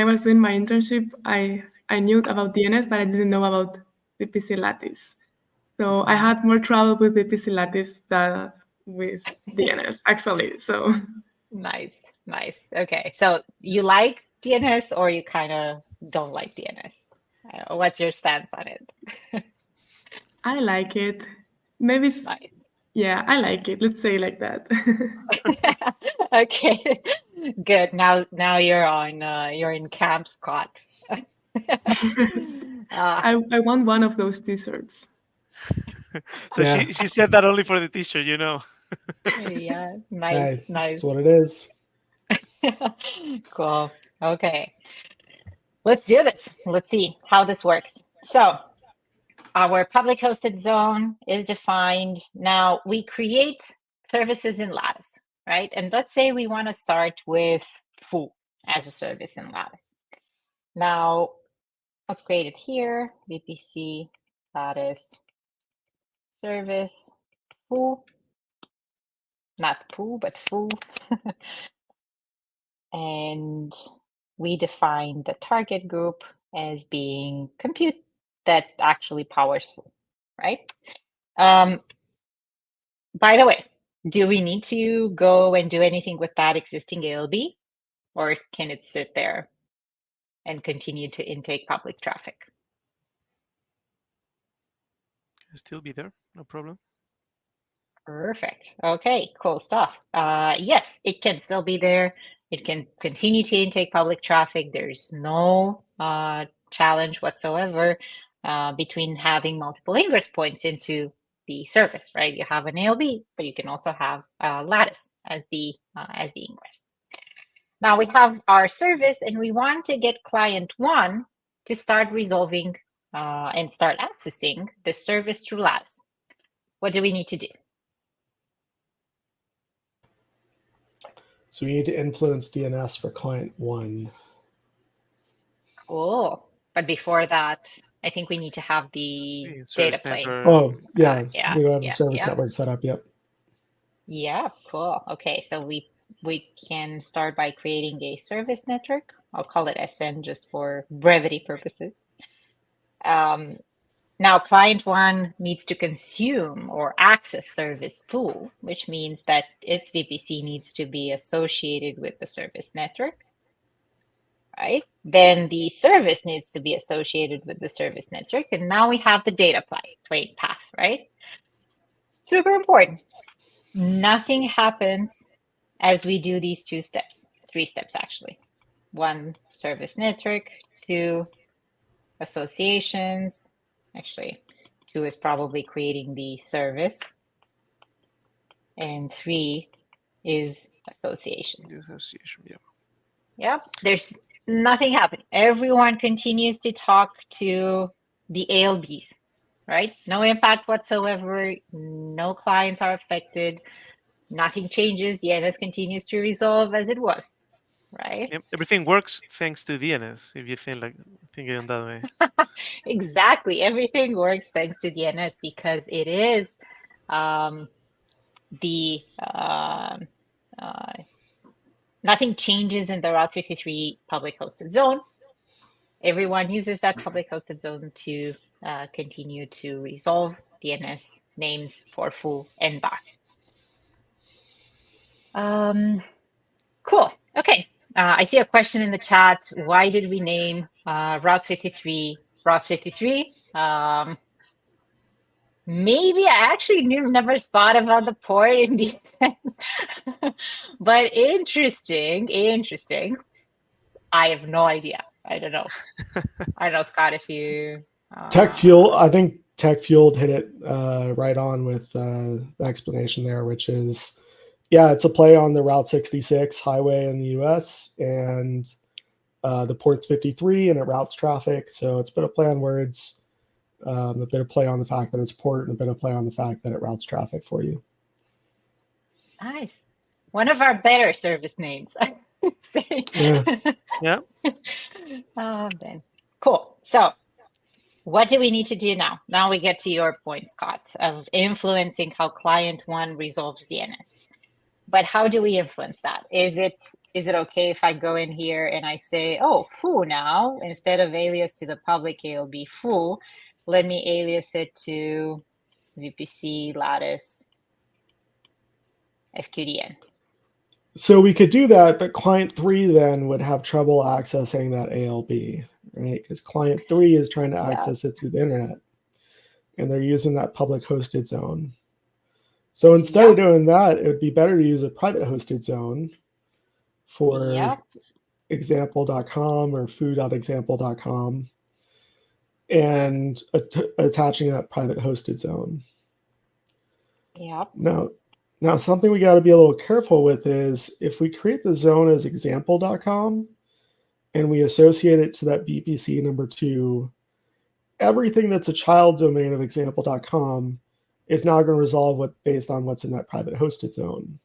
was doing my internship, I knew about DNS, but I didn't know about VPC Lattice. So I had more trouble with VPC Lattice than with DNS, actually. So nice. Okay, so you like DNS or you kind of don't like DNS? What's your stance on it? I like it. Maybe nice. Yeah, I like it. Let's say it like that. Okay, good. Now you're in camp, Scott. I want one of those t-shirts. So yeah. she said that only for the t-shirt, you know. Yeah, nice. That's what it is. Cool. Okay, let's do this. Let's see how this works. So our public hosted zone is defined. Now we create services in Lattice, right? And let's say we want to start with foo as a service in Lattice. Now let's create it here, VPC Lattice service foo, not poo, but foo. And we define the target group as being compute that actually powers foo, right? By the way, do we need to go and do anything with that existing ALB, or can it sit there and continue to intake public traffic? It'll still be there, no problem. Perfect. Okay, cool stuff. Yes, it can still be there. It can continue to intake public traffic. There's no challenge whatsoever between having multiple ingress points into the service, right? You have an ALB, but you can also have Lattice as the ingress. Now we have our service, and we want to get client 1 to start resolving and start accessing the service through Lattice. What do we need to do? So we need to influence DNS for client 1. Cool. But before that, I think we need to have the data plane. Oh, yeah. We don't have the service network set up yet. Yeah, cool. Okay, so we can start by creating a service network. I'll call it SN just for brevity purposes. Now, client one needs to consume or access service foo, which means that its VPC needs to be associated with the service network, right? Then the service needs to be associated with the service network. And now we have the data plane path, right? Super important. Nothing happens as we do these 2 steps, 3 steps actually. 1, service network, 2, associations. Actually, 2 is probably creating the service, and 3 is association. The association, yeah. Yep, there's nothing happening. Everyone continues to talk to the ALBs, right? No impact whatsoever. No clients are affected. Nothing changes. DNS continues to resolve as it was, right? Yep. Everything works thanks to DNS, if you think it that way. Exactly. Everything works thanks to DNS because it is nothing changes in the Route 53 public hosted zone. Everyone uses that public hosted zone to continue to resolve DNS names for foo and bar. Cool. Okay. I see a question in the chat. Why did we name Route 53 Route 53? Maybe I actually never thought about the port in DNS, but interesting. I have no idea. I don't know. I don't know, Scott, if you... TechFuel, I think TechFuel hit it right on with the explanation there, which is, yeah, it's a play on the Route 66 highway in the US, and the port's 53 and it routes traffic. So it's a bit of play on words, a bit of play on the fact that it's port, and a bit of play on the fact that it routes traffic for you. Nice. One of our better service names. Yeah. Ben. Cool. So what do we need to do now? Now we get to your point, Scott, of influencing how client one resolves DNS. But how do we influence that? Is it okay if I go in here and I say, oh, foo now, instead of alias to the public ALB foo, let me alias it to VPC, Lattice, FQDN. So we could do that, but client 3 then would have trouble accessing that ALB, right? Because client 3 is trying to access it through the internet, and they're using that public hosted zone. So instead of doing that, it would be better to use a private hosted zone for example.com or foo.example.com and attaching that private hosted zone. Yep. Now, something we got to be a little careful with is if we create the zone as example.com and we associate it to that VPC number 2, everything that's a child domain of example.com is now going to resolve based on what's in that private hosted zone.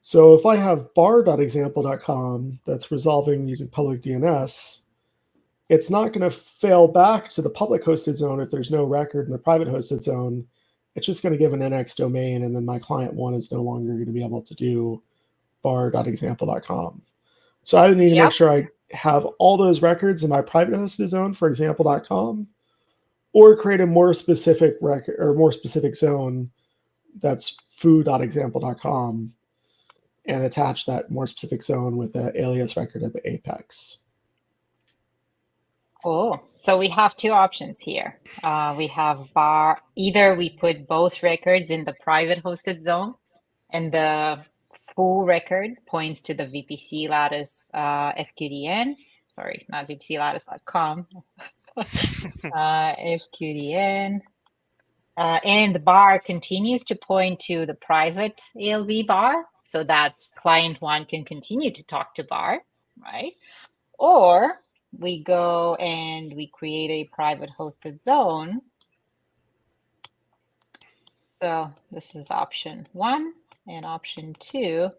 So if I have bar.example.com that's resolving using public DNS, it's not going to fail back to the public hosted zone if there's no record in the private hosted zone. It's just going to give an NX domain, and then my client 1 is no longer going to be able to do bar.example.com. So I need to make sure I have all those records in my private hosted zone for example.com, or create a more specific record or more specific zone that's foo.example.com and attach that more specific zone with an alias record at the apex. Cool. So we have 2 options here. We have bar, either we put both records in the private hosted zone, and the full record points to the VPC Lattice FQDN. Sorry, not VPCLattice.com. FQDN. And the bar continues to point to the private ALB bar so that client 1 can continue to talk to bar, right? Or we go and we create a private hosted zone. So this is option 1, and option 2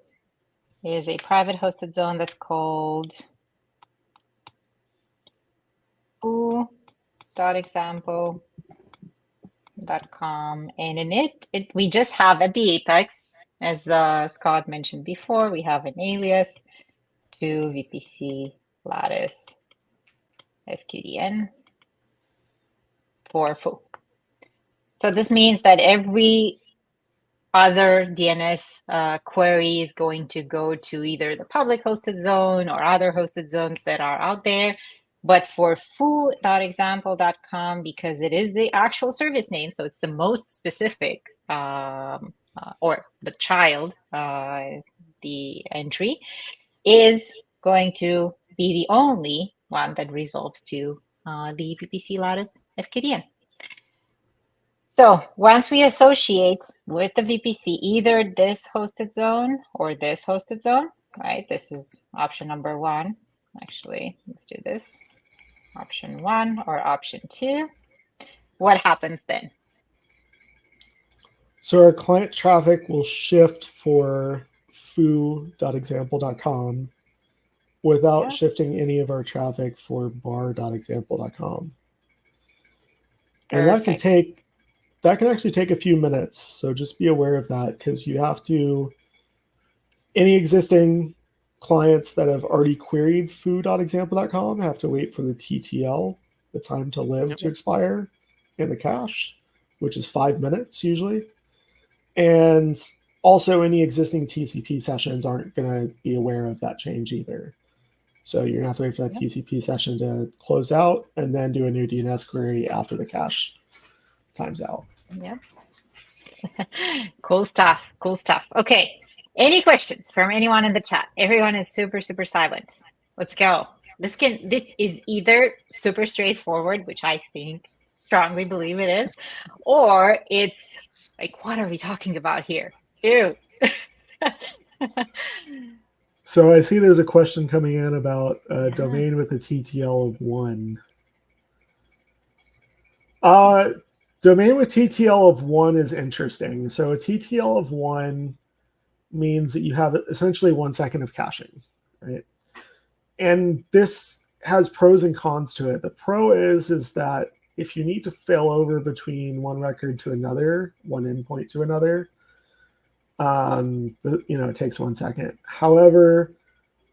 is a private hosted zone that's called foo.example.com, and in it we just have at the apex, as Scott mentioned before, we have an alias to VPC Lattice FQDN. for foo. So this means that every other DNS query is going to go to either the public hosted zone or other hosted zones that are out there. But for foo.example.com, because it is the actual service name, so it's the most specific, or the child, the entry, is going to be the only one that resolves to the VPC Lattice FKDN. So once we associate with the VPC, either this hosted zone or this hosted zone, right? This is option number 1. Actually, let's do this. Option 1 or option 2. What happens then? So our client traffic will shift for foo.example.com without shifting any of our traffic for bar.example.com. And that can actually take a few minutes. So just be aware of that, because you have to, any existing clients that have already queried foo.example.com have to wait for the TTL, the time to live, to expire in the cache, which is 5 minutes usually. And also any existing TCP sessions aren't going to be aware of that change either. So you're going to have to wait for that TCP session to close out and then do a new DNS query after the cache times out. Yeah. Cool stuff. Cool stuff. Okay. Any questions from anyone in the chat? Everyone is super, super silent. Let's go. This is either super straightforward, which I think, strongly believe it is, or it's like, what are we talking about here? Ew. So I see there's a question coming in about a domain with a TTL of 1. Domain with TTL of 1 is interesting. So a TTL of 1 means that you have essentially 1 second of caching, right? And this has pros and cons to it. The pro is that if you need to fail over between one record to another, one endpoint to another, it takes 1 second. However,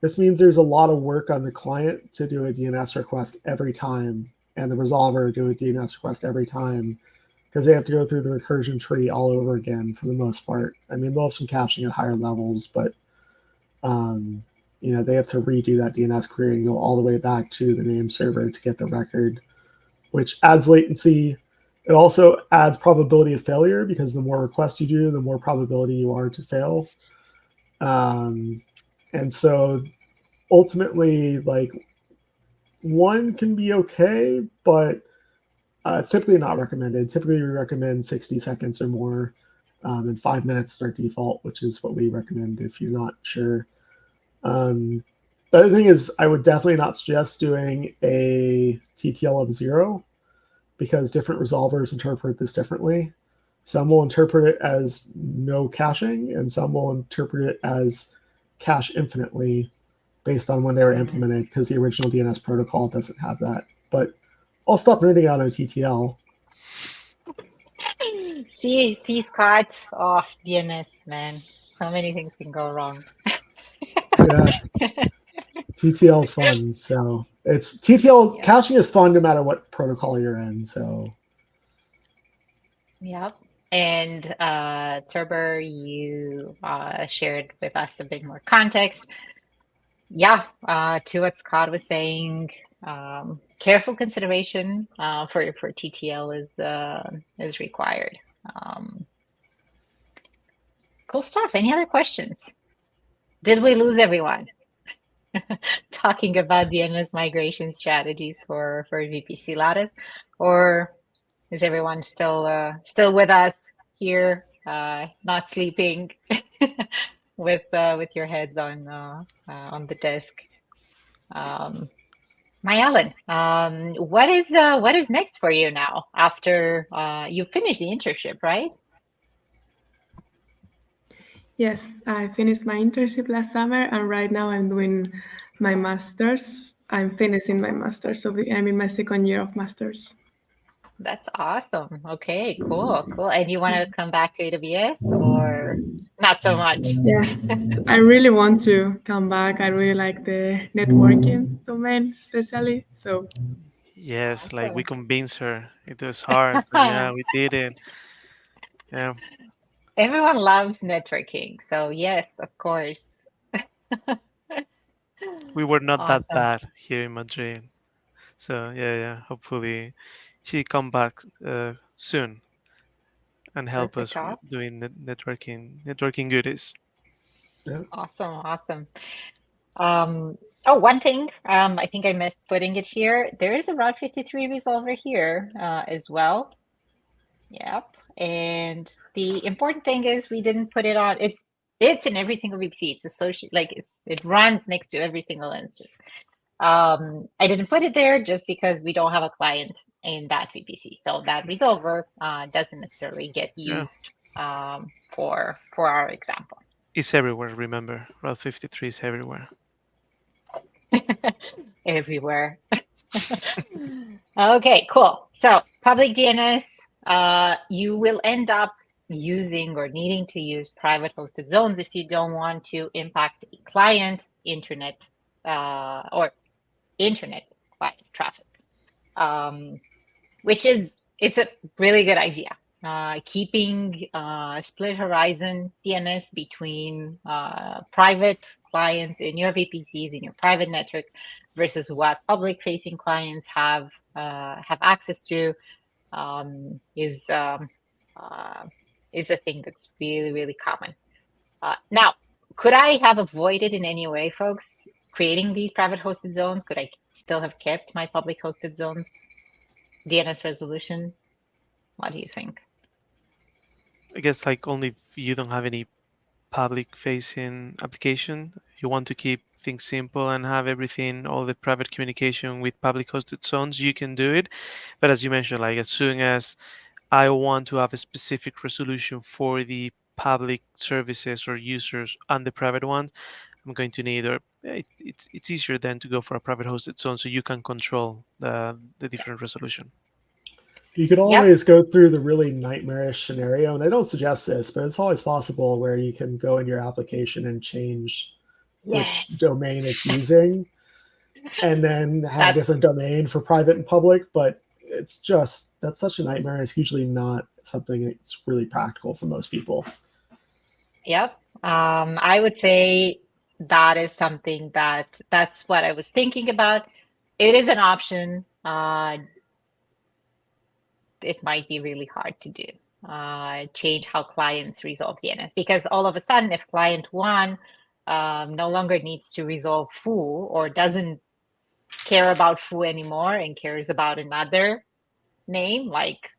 this means there's a lot of work on the client to do a DNS request every time, and the resolver do a DNS request every time, because they have to go through the recursion tree all over again for the most part. I mean, they'll have some caching at higher levels, but they have to redo that DNS query and go all the way back to the name server to get the record, which adds latency. It also adds probability of failure, because the more requests you do, the more probability you are to fail. And so ultimately, like, 1 can be okay, but it's typically not recommended. Typically, we recommend 60 seconds or more, and 5 minutes is our default, which is what we recommend if you're not sure. The other thing is, I would definitely not suggest doing a TTL of 0, because different resolvers interpret this differently. Some will interpret it as no caching, and some will interpret it as cache infinitely based on when they were implemented, because the original DNS protocol doesn't have that. But I'll stop nerding out on TTL. See, Scott. Oh, DNS, man. So many things can go wrong. Yeah. TTL is fun. So it's TTL caching is fun no matter what protocol you're in. So yep. And Turber, you shared with us a bit more context. Yeah, to what Scott was saying, careful consideration for TTL is required. Cool stuff. Any other questions? Did we lose everyone? Talking about DNS migration strategies for VPC Lattice, or is everyone still with us here, not sleeping, with your heads on the desk? Mayalen, what is next for you now after you finished the internship, right? Yes, I finished my internship last summer, and right now I'm doing my master's. I'm finishing my master's, so I'm in my second year of master's. That's awesome. Okay, cool. And you want to come back to AWS, or not so much? Yeah, I really want to come back. I really like the networking domain, especially. So Yes, like we Awesome. convinced her. It was hard, but yeah, we did it. Yeah, Everyone loves networking, so yes, of course. we were not that Awesome. bad here in Madrid. So yeah. Hopefully, she come back soon and help Perfect. us doing networking goodies. Yeah. Awesome. Oh, one thing, I think I missed putting it here. There is a Route 53 resolver here as well. Yep. And the important thing is we didn't put it on. It's in every single VPC. It's associated, like it runs next to every single instance. I didn't put it there just because we don't have a client in that VPC. So that resolver doesn't necessarily get Yeah, used for our example. it's everywhere. Remember, Route 53 is everywhere. Everywhere. Okay, cool. So public DNS, you will end up using or needing to use private hosted zones if you don't want to impact client internet or internet client traffic, which it's a really good idea. Keeping split horizon DNS between private clients in your VPCs in your private network versus what public facing clients have access to is a thing that's really common. Now, could I have avoided in any way, folks, creating these private hosted zones? Could I still have kept my public hosted zones DNS resolution? What do you think? I guess like only if you don't have any public facing application, you want to keep things simple and have everything, all the private communication with public hosted zones, you can do it. But as you mentioned, like as soon as I want to have a specific resolution for the public services or users and the private ones, I'm going to need, or it's easier then to go for a private hosted zone so you can control the different resolution. You could Yep. always go through the really nightmarish scenario, and I don't suggest this, but it's always possible where you can go in your application and change which domain it's using, and then have a different domain for private and public. But that's such a nightmare. It's usually not something that's really practical for most people. Yep. I would say that is something that's what I was thinking about. It is an option. It might be really hard to do. Change how clients resolve DNS, because all of a sudden, if client one no longer needs to resolve foo or doesn't care about foo anymore and cares about another name like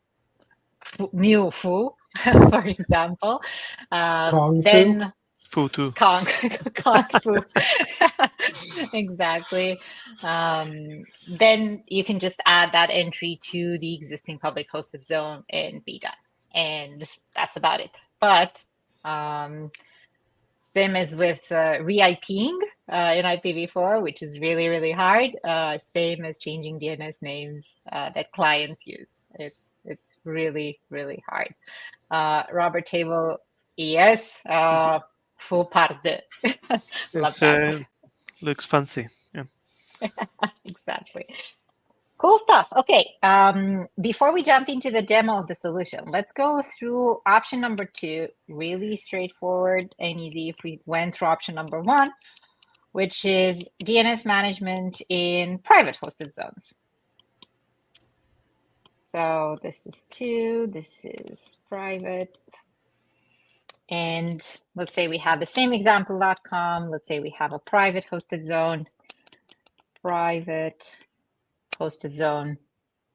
new foo, for example, then Foo too. Kong Fu. Exactly. Then you can just add that entry to the existing public hosted zone and be done. And that's about it. But same as with re-IPing in IPv4, which is really hard. Same as changing DNS names that clients use. It's really hard. Robert Table, yes. Full parte. Love that. Looks fancy. Yeah. Exactly. Cool stuff. Okay. Before we jump into the demo of the solution, let's go through option number 2. Really straightforward and easy if we went through option number 1, which is DNS management in private hosted zones. So this is 2, this is private. And let's say we have the same example.com. Let's say we have a private hosted zone,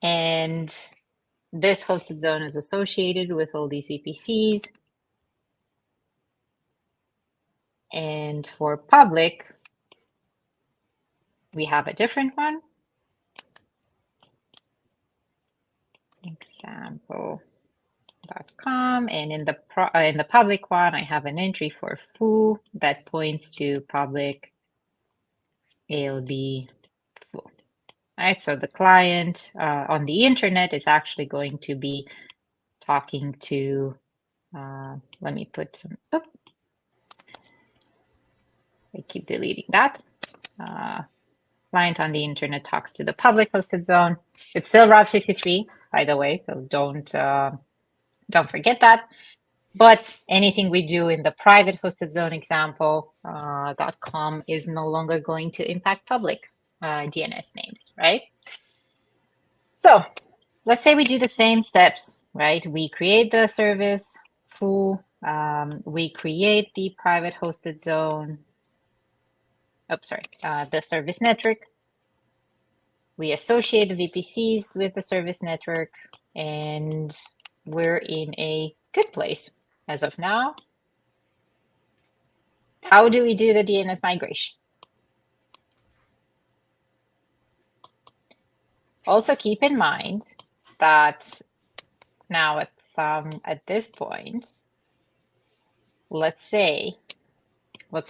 and this hosted zone is associated with all these VPCs. And for public, we have a different one. Example.com, and in the public one, I have an entry for foo that points to public ALB foo. All right, so the client on the internet is actually going to be talking to. Let me put some. Oh, I keep deleting that. client on the internet talks to the public hosted zone. It's still Route 53, by the way, so don't forget that. But anything we do in the private hosted zone example, .com is no longer going to impact public DNS names, right? So let's say we do the same steps, right? We create the service foo, we create the private hosted zone, the service network. We associate the VPCs with the service network, and we're in a good place as of now. How do we do the DNS migration? Also keep in mind that now at this point, let's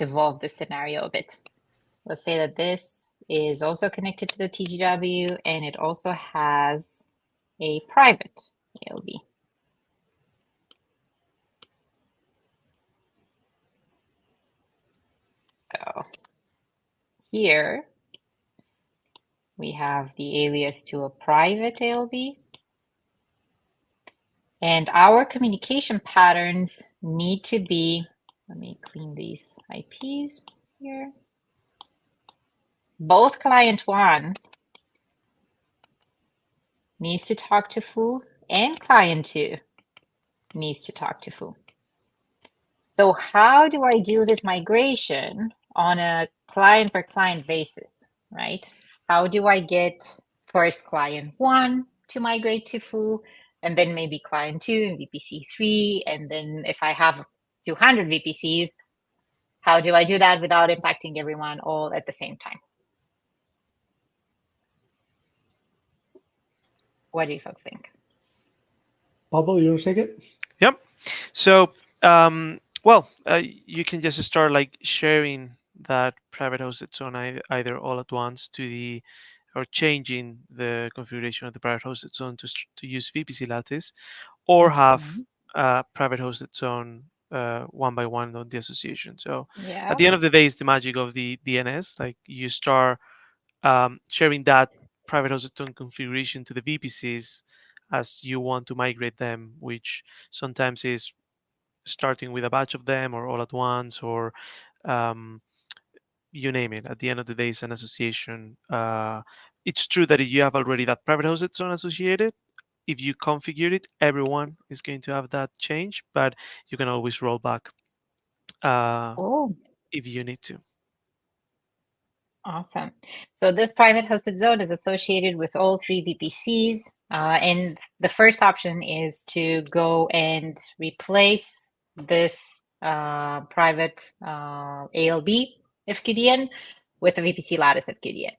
evolve this scenario a bit. Let's say that this is also connected to the TGW and it also has a private ALB. So here we have the alias to a private ALB. And our communication patterns need to be, let me clean these IPs here. Both client 1 needs to talk to foo and client 2 needs to talk to foo. So how do I do this migration on a client per client basis, right? How do I get first client 1 to migrate to foo, and then maybe client 2 and VPC 3, and then if I have 200 VPCs, how do I do that without impacting everyone all at the same time? What do you folks think? Pablo, you want to take it? Yep. So, you can just start like sharing that private hosted zone either all at once or changing the configuration of the private hosted zone to use VPC Lattice, or have private hosted zone one by one on the association. So at the end of the day, it's the magic of the DNS. Like you start sharing that private hosted zone configuration to the VPCs as you want to migrate them, which sometimes is starting with a batch of them or all at once, or you name it. At the end of the day, it's an association. It's true that if you have already that private hosted zone associated, if you configure it, everyone is going to have that change, but you can always roll back if you need to. Awesome. So this private hosted zone is associated with all 3 VPCs. And the first option is to go and replace this private ALB FQDN with a VPC Lattice FQDN.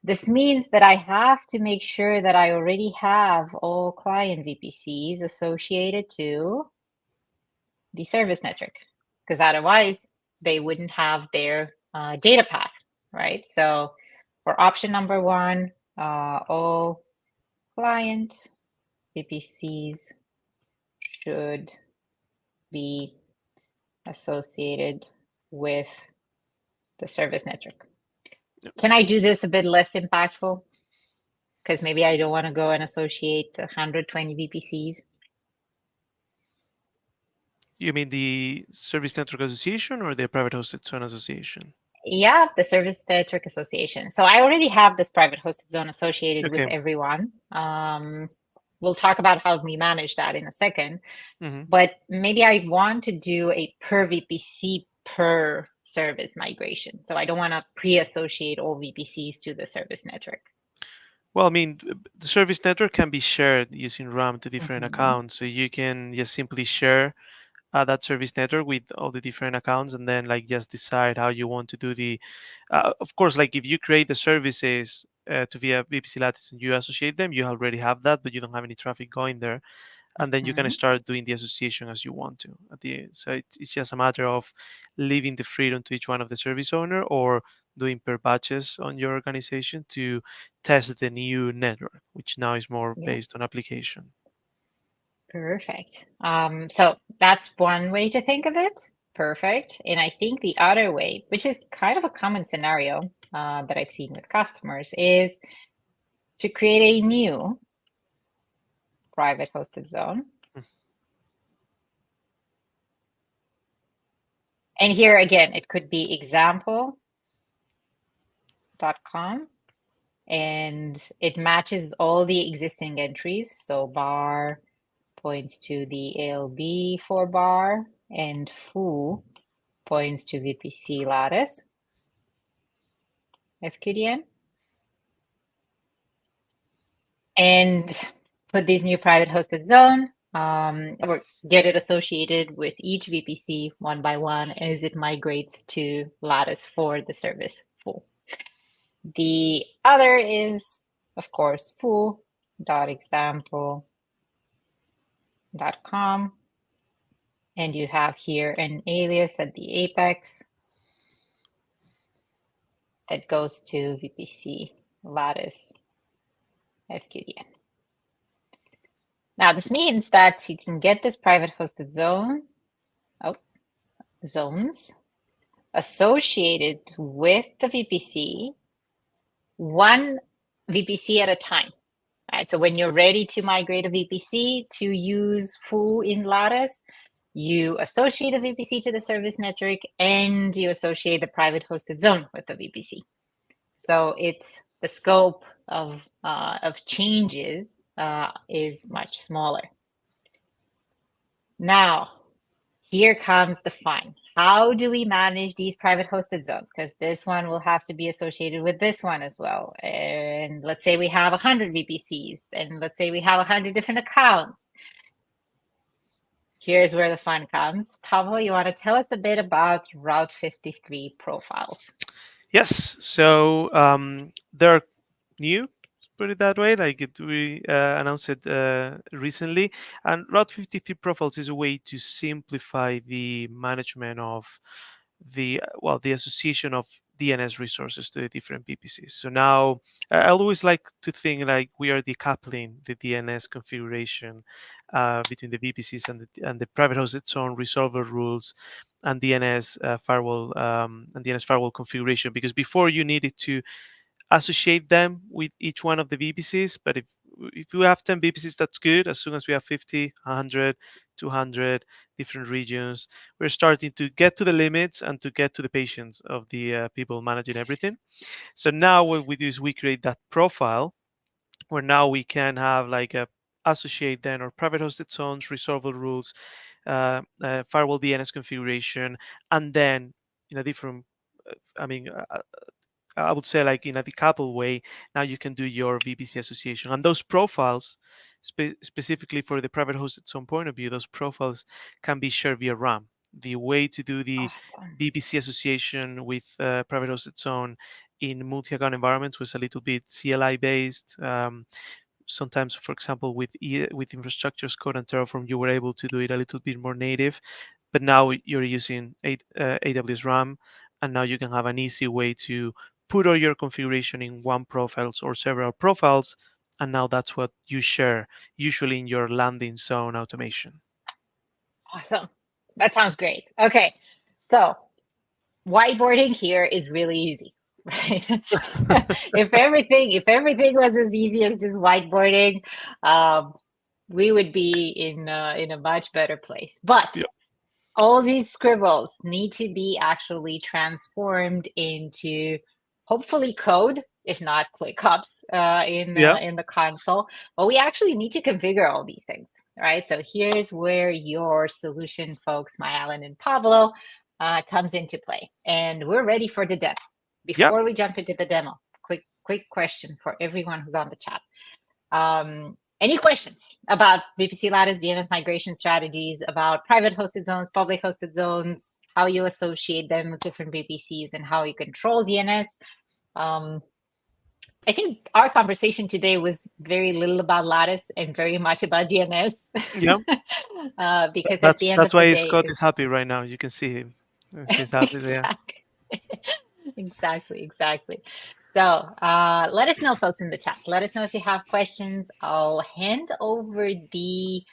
This means that I have to make sure that I already have all client VPCs associated to the service network, because otherwise they wouldn't have their data path, right? So for option number 1, all client VPCs should be associated with the service network. Can I do this a bit less impactful? Because maybe I don't want to go and associate 120 VPCs. You mean the Service Network Association or the Private Hosted Zone Association? Yeah, the Service Network Association. So I already have this private hosted zone associated with everyone. We'll talk about how we manage that in a second. But maybe I want to do a per VPC per service migration. So I don't want to pre-associate all VPCs to the service network. Well, I mean, the service network can be shared using RAM to different accounts. So you can just simply share that service network with all the different accounts, and then like just decide how you want to do the. Of course, like if you create the services to via VPC Lattice and you associate them, you already have that, but you don't have any traffic going there, and then you can start doing the association as you want to. So it's just a matter of leaving the freedom to each one of the service owner, or doing per batches on your organization to test the new network, which now is more based on application. Perfect. So that's one way to think of it. Perfect. And I think the other way, which is kind of a common scenario, that I've seen with customers is to create a new private hosted zone. And here again, it could be example.com, and it matches all the existing entries. So bar points to the ALB for bar, and foo points to VPC Lattice FQDN. And put this new private hosted zone, or get it associated with each VPC one by one as it migrates to Lattice for the service foo. The other is, of course, foo.example.com. And you have here an alias at the apex that goes to VPC Lattice FQDN. Now, this means that you can get this private hosted zones associated with the VPC, one VPC at a time. Right? So when you're ready to migrate a VPC to use foo in Lattice, you associate a VPC to the service network and you associate the private hosted zone with the VPC. So it's the scope of changes is much smaller. Now, here comes the fun. How do we manage these private hosted zones? Because this one will have to be associated with this one as well. And let's say we have 100 VPCs, and let's say we have 100 different accounts. Here's where the fun comes. Pablo, you want to tell us a bit about Route 53 profiles? Yes. So they're new, let's put it that way. Like we announced it recently. And Route 53 profiles is a way to simplify the management of the association of DNS resources to the different VPCs. So now I always like to think like we are decoupling the DNS configuration between the VPCs and the private hosted zone resolver rules and DNS firewall and DNS firewall configuration, because before you needed to associate them with each one of the VPCs. But if you have 10 VPCs, that's good. As soon as we have 50, 100, 200 different regions, we're starting to get to the limits and to get to the patience of the people managing everything. So now what we do is we create that profile where now we can have like a associate then or private hosted zones, resolver rules, firewall DNS configuration, and then in a different, I would say like in a decoupled way, now you can do your VPC association. And those profiles, specifically for the private hosted zone point of view, those profiles can be shared via RAM. The way to do the VPC association with private hosted zone in multi-account environments was a little bit CLI based. Sometimes, for example, with infrastructure as code and Terraform, you were able to do it a little bit more native. But now you're using AWS RAM, and now you can have an easy way to put all your configuration in one profile or several profiles, and now that's what you share, usually in your landing zone automation. Awesome. That sounds great. Okay, so whiteboarding here is really easy, right? if everything was as easy as just whiteboarding, we would be in a much better place. But all these scribbles need to be actually transformed into hopefully code, if not ClickUps in the console. But we actually need to configure all these things, right? So here's where your solution folks, Mayalen and Pablo, comes into play. And we're ready for the demo. Before we jump into the demo, quick question for everyone who's on the chat. Any questions about VPC Lattice DNS migration strategies, about private hosted zones, public hosted zones, how you associate them with different VPCs, and how you control DNS? I think our conversation today was very little about Lattice and very much about DNS. Yeah. Because at the end that's of the why day, Scott is happy right now. You can see him. He's happy there. Exactly. So let us know, folks, in the chat. Let us know if you have questions. I'll hand over the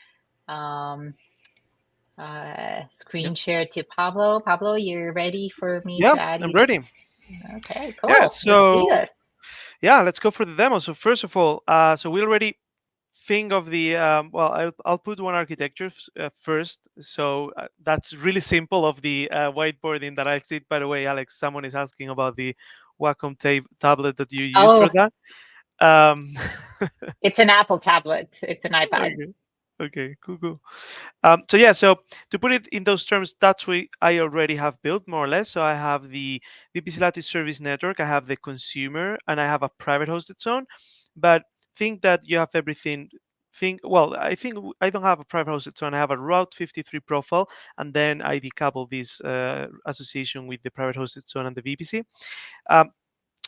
screen share to Pablo. Pablo, you're ready for me to add I'm you ready. Okay, cool. Yeah, Let's see so this. yeah, let's go for the demo. So first of all, so we already think of the well, I'll put one architecture first. So that's really simple of the whiteboarding that I see. By the way, Alex, someone is asking about the Wacom tablet that you use for Oh, that. Um, it's an Apple tablet. It's an iPad. okay, okay, cool, cool. So yeah, so to put it in those terms, that's what I already have built more or less. So I have the VPC Lattice service network, I have the consumer, and I have a private hosted zone. But think that you have everything. I think I don't have a private hosted zone. I have a Route 53 profile, and then I decouple this association with the private hosted zone and the VPC. Um,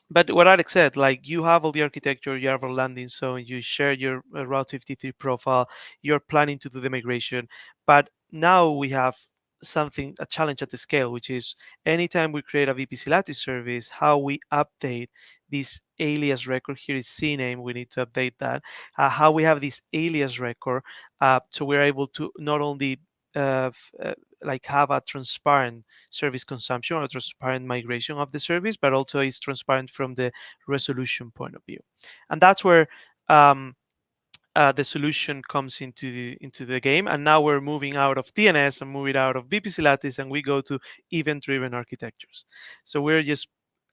but what Alex said, like you have all the architecture, you have a landing zone, you share your Route 53 profile, you're planning to do the migration. But now we have something, a challenge at the scale, which is anytime we create a VPC Lattice service, how we update this alias record. Here is CNAME, we need to update that. How we have this alias record, so we're able to not only like have a transparent service consumption or transparent migration of the service, but also is transparent from the resolution point of view. And that's where um, the solution comes into the game. And now we're moving out of DNS and moving out of VPC Lattice, and we go to event-driven architectures. So we're just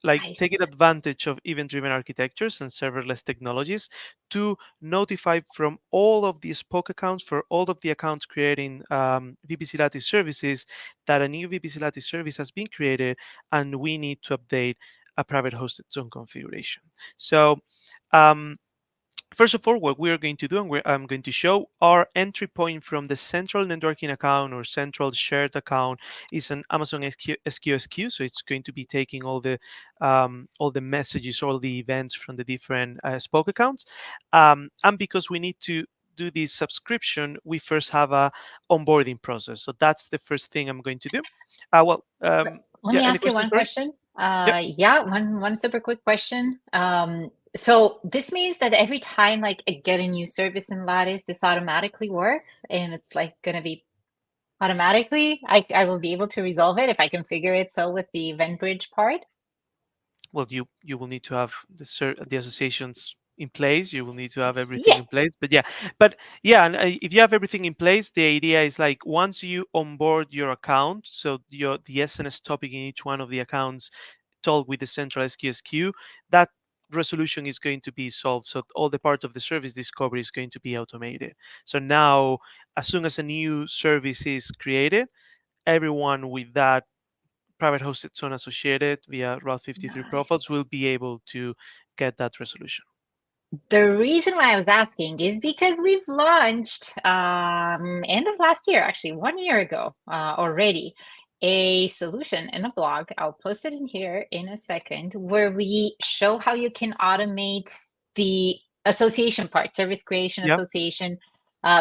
like taking Nice. advantage of event-driven architectures and serverless technologies to notify from all of these spoke accounts, for all of the accounts creating VPC Lattice services, that a new VPC Lattice service has been created, and we need to update a private hosted zone configuration. So first of all, what we are going to do, and I'm going to show our entry point from the central networking account or central shared account is an Amazon SQSQ. So it's going to be taking all the messages, all the events from the different spoke accounts. And because we need to do this subscription, we first have a onboarding process. So that's the first thing I'm going to do. Let Yeah, me any ask you questions, one Barry? question. Yep. Yeah, one super quick question. So this means that every time like I get a new service in Lattice, this automatically works, and it's like gonna be automatically. I will be able to resolve it if I configure it so with the event bridge part. Well, you will need to have the associations in place. You will need to have everything in Yes. place. And if you have everything in place, the idea is like once you onboard your account, so the SNS topic in each one of the accounts told with the central SQSQ, that resolution is going to be solved. So all the part of the service discovery is going to be automated. So now, as soon as a new service is created, everyone with that private hosted zone associated via Route 53 Nice. profiles will be able to get that resolution. The reason why I was asking is because we've launched end of last year, actually 1 year ago already, a solution in a blog. I'll post it in here in a second, where we show how you can automate the association part, service creation Yeah, association,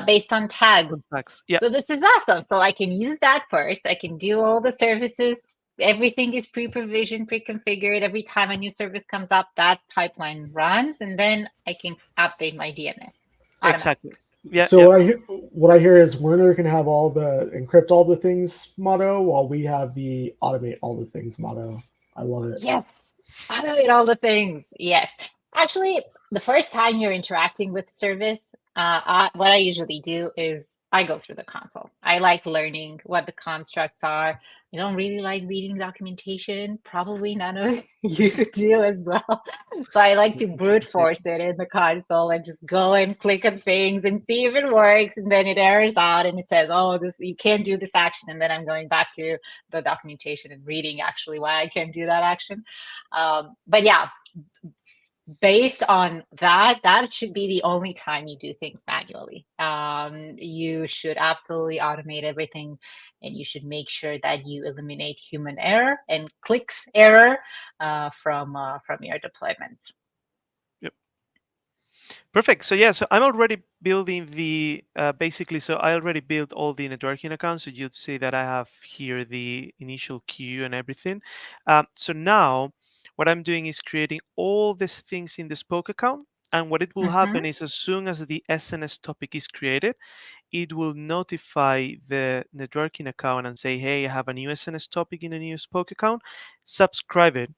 based on tags. contacts. Yeah, So this is awesome. So I can use that first. I can do all the services. Everything is pre-provisioned, pre-configured. Every time a new service comes up, that pipeline runs, and then I can update my DNS automatically. exactly. Yeah, So yeah. what I hear is Werner can have all the encrypt all the things motto, while we have the automate all the things motto. I love it. Yes, automate all the things. Yes. Actually, the first time you're interacting with service, what I usually do is I go through the console. I like learning what the constructs are. I don't really like reading documentation. Probably none of you do as well. So I like to brute force it in the console and just go and click on things and see if it works. And then it errors out and it says, oh, this you can't do this action. And then I'm going back to the documentation and reading actually why I can't do that action. But yeah, based on that, that should be the only time you do things manually. You should absolutely automate everything, and you should make sure that you eliminate human error and clicks error from your deployments. Yep. Perfect. So yeah, so I'm already building the basically. So I already built all the networking accounts. So you'd see that I have here the initial queue and everything. So now what I'm doing is creating all these things in the spoke account. And what it will happen is as soon as the SNS topic is created, it will notify the networking account and say, hey, I have a new SNS topic in a new spoke account, subscribe it.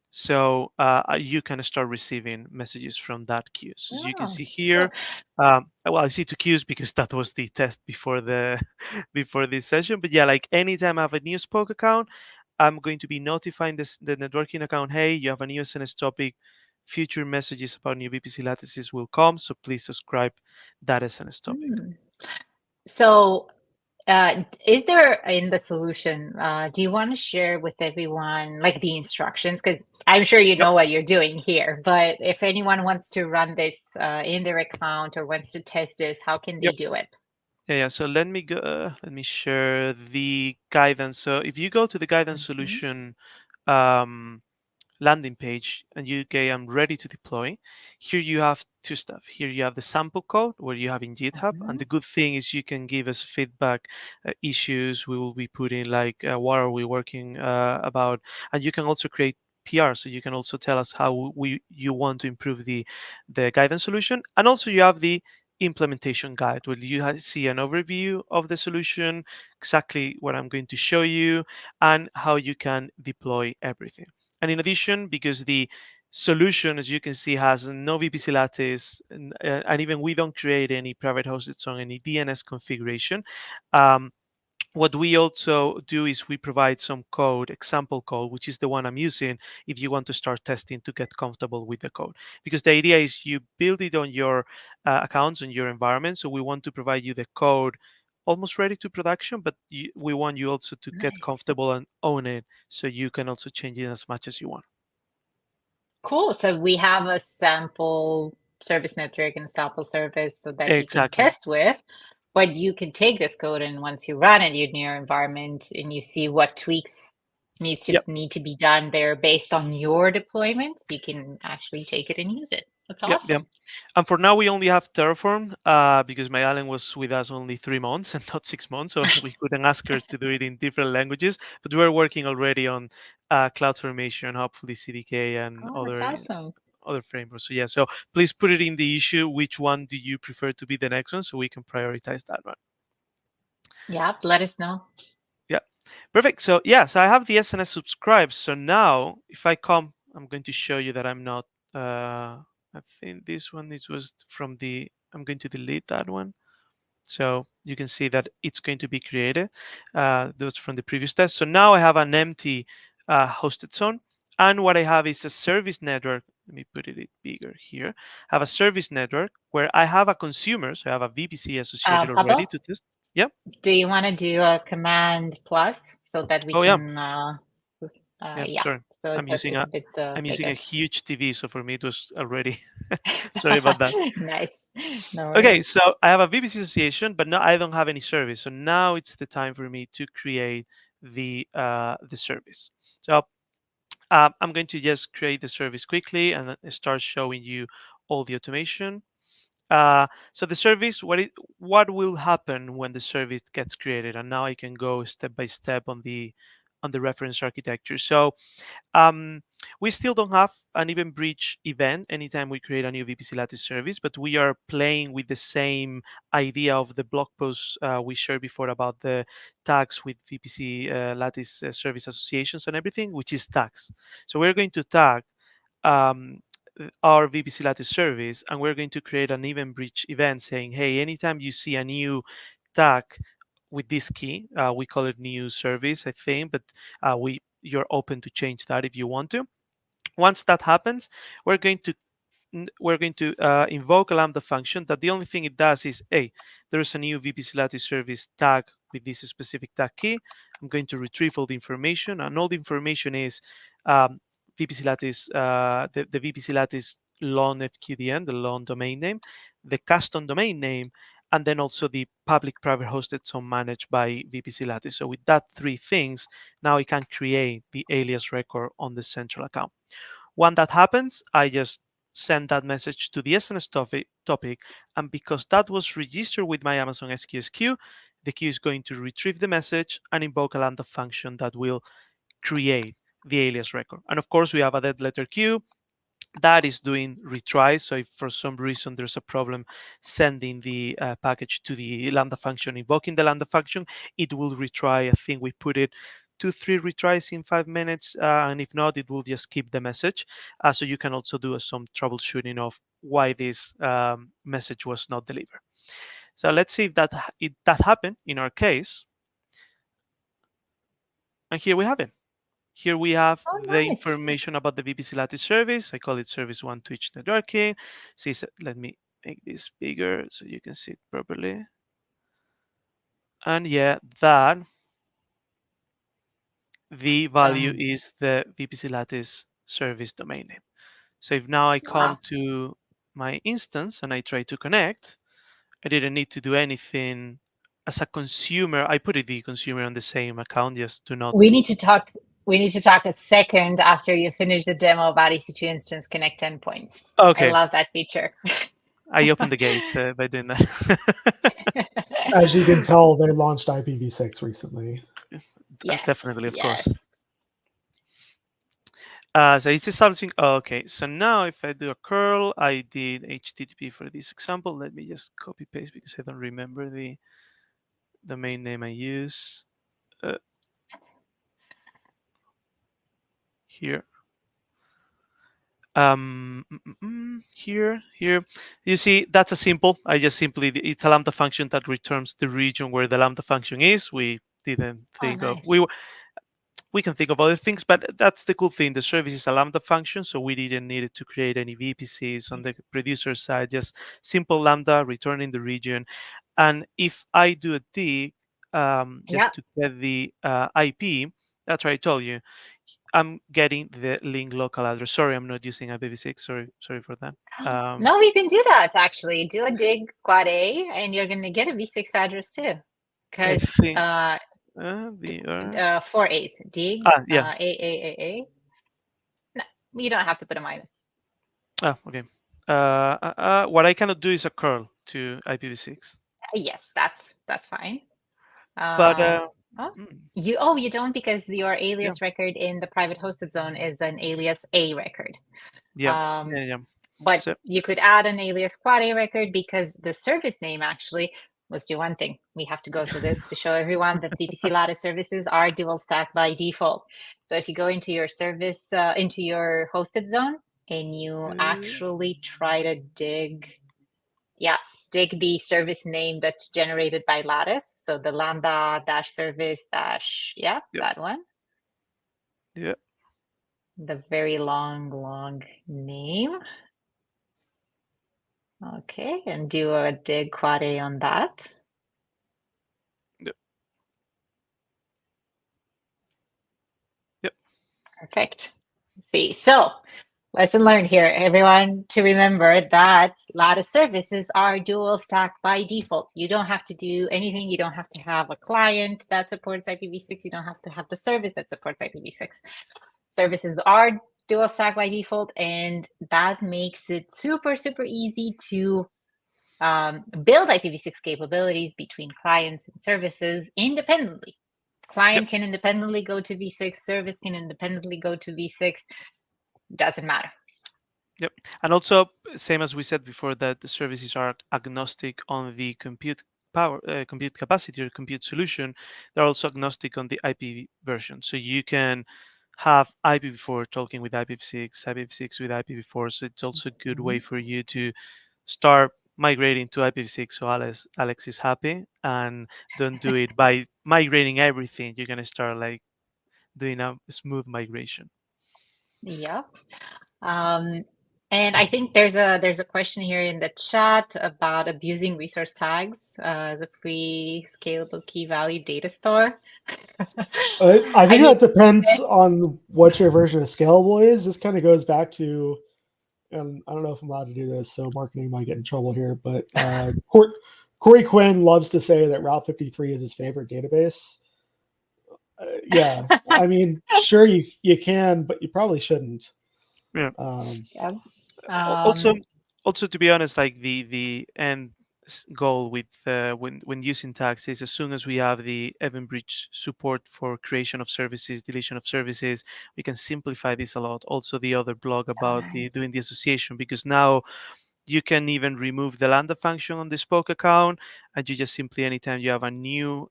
So you can start receiving messages from that queue. So as you can Oh, see so here, well, I see two queues because that was the test before the before this session. But yeah, like anytime I have a new Spoke account, I'm going to be notifying the networking account, hey, you have a new SNS topic. Future messages about new VPC lattices will come, so please subscribe that SNS topic. So, is there in the solution, do you want to share with everyone like the instructions? Because I'm sure you Yep. know what you're doing here, but if anyone wants to run this in their account or wants to test this, how can they Yep. do it? Yeah. So let me go. Let me share the guidance. So if you go to the guidance Mhm, solution um, landing page and you okay, I'm ready to deploy. Here you have two stuff. Here you have the sample code where you have in GitHub, and mhm. the good thing is you can give us feedback, issues we will be putting, like what are we working about, and you can also create PR, so you can also tell us how you want to improve the guidance solution, and also you have the implementation guide where you see an overview of the solution, exactly what I'm going to show you, and how you can deploy everything. And in addition, because the solution, as you can see, has no VPC lattice, and even we don't create any private hosted on any DNS configuration. Um, what we also do is we provide some code, example code, which is the one I'm using if you want to start testing to get comfortable with the code. Because the idea is you build it on your accounts, on your environment. So we want to provide you the code almost ready to production, but we want you also to get Nice. comfortable and own it so you can also change it as much as you want. Cool. So we have a sample service network and sample service so that you can Exactly. test with, but you can take this code and once you run it in your environment and you see what tweaks Yep. need to be done there based on your deployment, you can actually take it and use it. That's Yep. Yep. awesome. And for now, we only have Terraform because my Allen was with us only 3 months and not 6 months. So we couldn't ask her to do it in different languages. But we're working already on CloudFormation, hopefully CDK and Oh, that's awesome. other frameworks. So yeah, so please put it in the issue. Which one do you prefer to be the next one so we can prioritize that one? Yeah, let us know. Yeah, perfect. So yeah, so I have the SNS subscribed. So now if I come, I'm going to show you that I'm not, I think this one, this was from the, I'm going to delete that one. So you can see that it's going to be created. Those from the previous test. So now I have an empty hosted zone. And what I have is a service network. Let me put it bigger here. I have a service network where I have a consumer. So I have a VPC associated already Pablo, to test. Yeah. do you want to do a command plus so that we Oh yeah. can, Yeah. yeah, Sorry. so I'm using it's a a bit I'm using a bigger. huge TV, so for me it was already. Sorry about that. Nice. No Okay, worries. so I have a VPC association, but now I don't have any service. So now it's the time for me to create the service. So I'm going to just create the service quickly and then start showing you all the automation. So the service, what will happen when the service gets created? And now I can go step by step on the reference architecture. So um, we still don't have an even breach event anytime we create a new VPC Lattice service, but we are playing with the same idea of the blog post we shared before about the tags with VPC Lattice service associations and everything, which is tags. So we're going to tag um, our VPC Lattice service, and we're going to create an event breach event saying, hey, anytime you see a new tag with this key, we call it new service, I think, but you're open to change that if you want to. Once that happens, we're going to invoke a Lambda function that the only thing it does is, hey, there's a new VPC Lattice service tag with this specific tag key. I'm going to retrieve all the information, and all the information is um, VPC Lattice, the VPC Lattice long FQDN, the long domain name, the custom domain name, and then also the public private hosted zone managed by VPC Lattice. So with that three things, now I can create the alias record on the central account. When that happens, I just send that message to the SNS topic. And because that was registered with my Amazon SQS queue, the queue is going to retrieve the message and invoke a Lambda function that will create the alias record. And of course, we have a dead letter queue that is doing retries. So if for some reason there's a problem sending the package to the Lambda function, invoking the Lambda function, it will retry. I think we put it 2-3 retries in 5 minutes, and if not, it will just keep the message. So you can also do some troubleshooting of why this message was not delivered. So let's see if that happened in our case. And here we have it. Here we have the nice. information about the VPC Lattice service. I call it service 1 Twitch networking. See, let me make this bigger so you can see it properly. And yeah, that the value is the VPC Lattice service domain name. So if now I come to my instance and I try to connect, I didn't need to do anything as a consumer. I put the consumer on the same account just to not. We need to talk a second after you finish the demo about EC2 instance connect endpoints. Okay. I love that feature. I opened the gates by doing that. As you can tell, they launched IPv6 recently. Yes, definitely, of yes. course. So it's establishing. Okay, so now if I do a curl, I did HTTP for this example. Let me just copy paste because I don't remember the domain name I use. Here. Here. You see, that's a simple. It's a Lambda function that returns the region where the Lambda function is. We didn't think of we can think of other things, but that's the cool thing. The service is a Lambda function, so we didn't need to create any VPCs on the producer side. Just simple Lambda returning the region. And if I do a dig, just to get the IP, that's what I told you. I'm getting the link local address. Sorry, I'm not using IPv6. Sorry for that. No, you can do that actually. Do a dig quad A, and you're going to get a v6 address too. Because 4 A's. Dig, A. No, you don't have to put a minus. Oh, okay. What I cannot do is a curl to IPv6. Yes, that's fine. But you don't, because your alias record in the private hosted zone is an alias A record. Yeah. But you could add an alias quad A record, because the service name actually, let's do one thing. We have to go through this to show everyone that VPC Lattice services are dual stack by default. So if you go into your service, into your hosted zone, and you actually try to dig the service name that's generated by Lattice. So the lambda dash service dash, that one. Yeah. The very long name. Okay, and do a dig quad A on that. Yep. Perfect. See, so lesson learned here, everyone, to remember that Lattice services are dual stack by default. You don't have to do anything. You don't have to have a client that supports IPv6. You don't have to have the service that supports IPv6. Services are dual stack by default, and that makes it super easy to build IPv6 capabilities between clients and services independently. Client can independently go to v6, service can independently go to v6. Doesn't matter. Yep. And also, same as we said before, that the services are agnostic on the compute power, compute capacity, or compute solution. They're also agnostic on the IP version. So you can have IPv4 talking with IPv6, IPv6 with IPv4. So it's also a good way for you to start migrating to IPv6. So Alex is happy, and don't do it by migrating everything. You're gonna start like doing a smooth migration. Yeah. And I think there's a question here in the chat about abusing resource tags as a free scalable key value data store. I think that depends on what your version of scalable is. This kind of goes back to, and I don't know if I'm allowed to do this, so marketing might get in trouble here, but Corey Quinn loves to say that Route 53 is his favorite database. Yeah, I mean, sure, you can, but you probably shouldn't. Yeah. Also, to be honest, like the end goal with when using tags is, as soon as we have the event bridge support for creation of services, deletion of services, we can simplify this a lot. Also, the other blog about doing the association, because now You can even remove the Lambda function on the Spoke account, and you just simply, anytime you have a new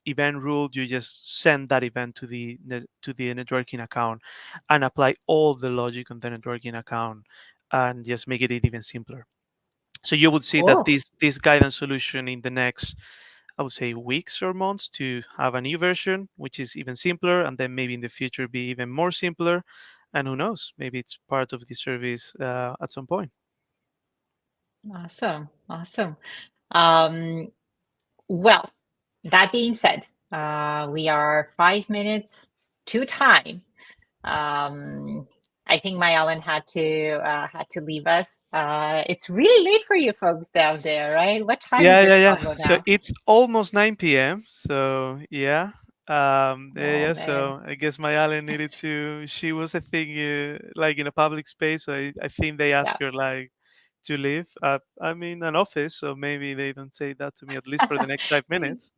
event rule, you just send that event to the networking account and apply all the logic on the networking account and just make it even simpler. So you would see that Cool. this guidance solution in the next, I would say, weeks or months, to have a new version, which is even simpler, and then maybe in the future be even more simpler. And who knows, maybe it's part of the service at some point. Awesome. Awesome. Well, that being said, we are 5 minutes to time. I think my Alan had to leave us. It's really late for you folks down there, right? What time is it, Yeah. Pablo, So now? it's almost 9 p.m. So yeah. Oh Yeah, man. so I guess my Allen needed to. She was, I think, like in a public space. So I think they Yeah. asked her like to leave. I'm in an office, so maybe they don't say that to me, at least for the next 5 minutes.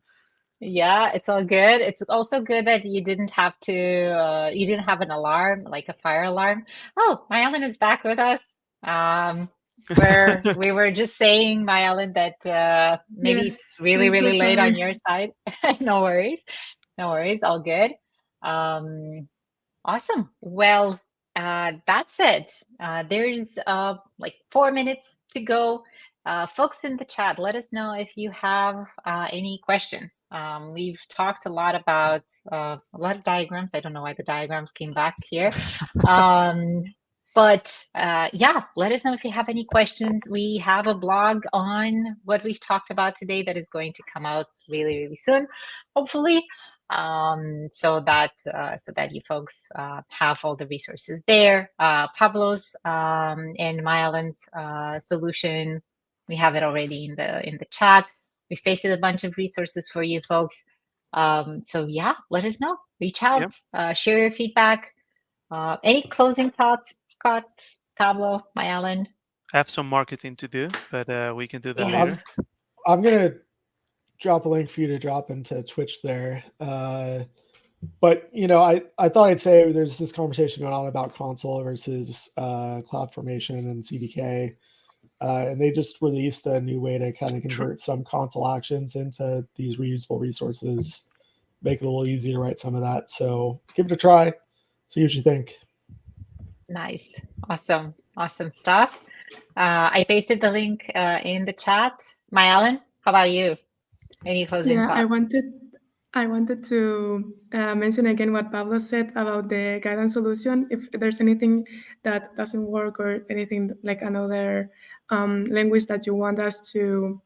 Yeah, it's all good. It's also good that you didn't have to, you didn't have an alarm, like a fire alarm. Oh, my Ellen is back with us. Um, where we were just saying, my Ellen, that maybe Yes, it's really, I'm so really late on sorry. your side. No worries. No worries. All good. Um, Awesome. Well, that's it. There's like 4 minutes to go. Folks in the chat, let us know if you have any questions. We've talked a lot about a lot of diagrams. I don't know why the diagrams came back here. Um, but yeah, let us know if you have any questions. We have a blog on what we've talked about today that is going to come out really, really soon, hopefully, so that you folks have all the resources there. Pablo's and Myelin's solution, we have it already in the chat. We've pasted a bunch of resources for you folks. So yeah, let us know. Reach out, share your feedback. Any closing thoughts, Scott, Pablo, Myelin? I have some marketing to do, but we can do that Yes. later. I'm gonna drop a link for you to drop into Twitch there. But I thought I'd say there's this conversation going on about console versus CloudFormation and CDK, and they just released a new way to kind of convert some console actions into these reusable resources, make it a little easier to write some of that. So give it a try, see what you think. Nice. Awesome. Awesome stuff. I pasted the link in the chat. Myalin, how about you? Any closing Yeah, thoughts? I wanted to mention again what Pablo said about the guidance solution. If there's anything that doesn't work or anything like another language that you want us to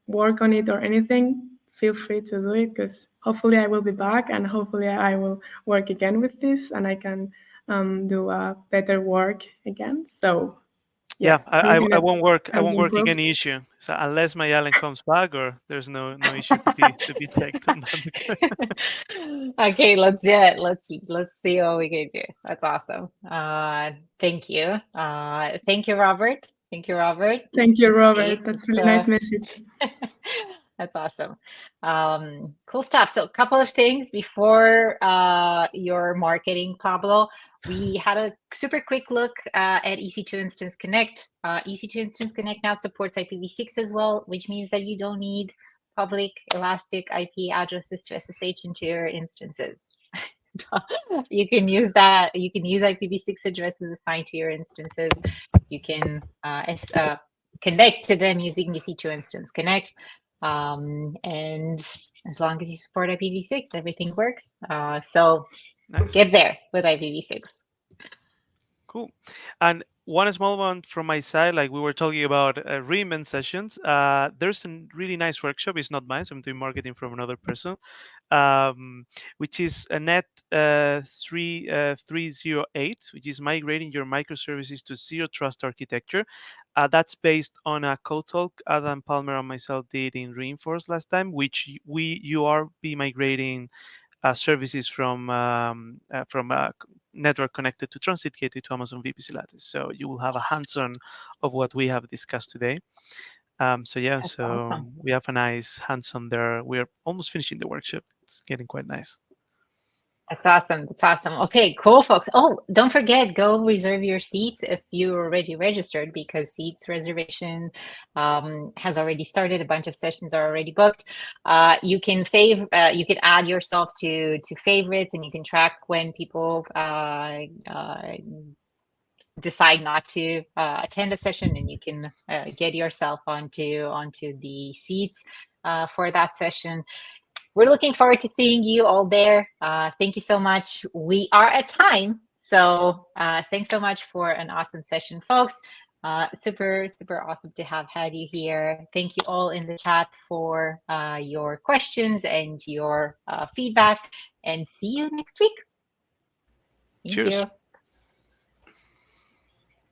work on it or anything, feel free to do it, because hopefully I will be back and hopefully I will work again with this and I can do better work again. So Yeah, anything I that won't work. I can won't be work improved. any issue. So unless my Allen comes back, or there's no issue to be checked on that. Okay, let's do it. Let's see what we can do. That's awesome. Thank you. Thank you, Robert. Thank you, Robert. Thank you, Okay, Robert. That's really nice message. that's awesome. Cool stuff. So a couple of things before your marketing, Pablo. We had a super quick look at EC2 Instance Connect. EC2 Instance Connect now supports IPv6 as well, which means that you don't need public elastic IP addresses to SSH into your instances. You can use that. You can use IPv6 addresses assigned to your instances. You can connect to them using EC2 Instance Connect. And as long as you support IPv6, everything works. So Nice. get there with IPv6. Cool. And one small one from my side, like we were talking about reinvent sessions. There's a really nice workshop. It's not mine, so I'm doing marketing from another person, which is a net 308, which is migrating your microservices to zero trust architecture. That's based on a code talk Adam Palmer and myself did in Reinforce last time, which you are be migrating services from network connected to transit gateway to Amazon VPC Lattice. So you will have a hands-on of what we have discussed today. So yeah, That's so awesome. we have a nice hands-on there. We're almost finishing the workshop. It's getting quite nice. That's awesome. That's awesome. Okay, cool, folks. Oh, don't forget, go reserve your seats if you already registered, because seats reservation has already started. A bunch of sessions are already booked. You can you can add yourself to favorites, and you can track when people decide not to attend a session, and you can get yourself onto the seats for that session. We're looking forward to seeing you all there. Thank you so much. We are at time, so thanks so much for an awesome session, folks. Super awesome to have had you here. Thank you all in the chat for your questions and your feedback, and see you next week. Thank Cheers. you.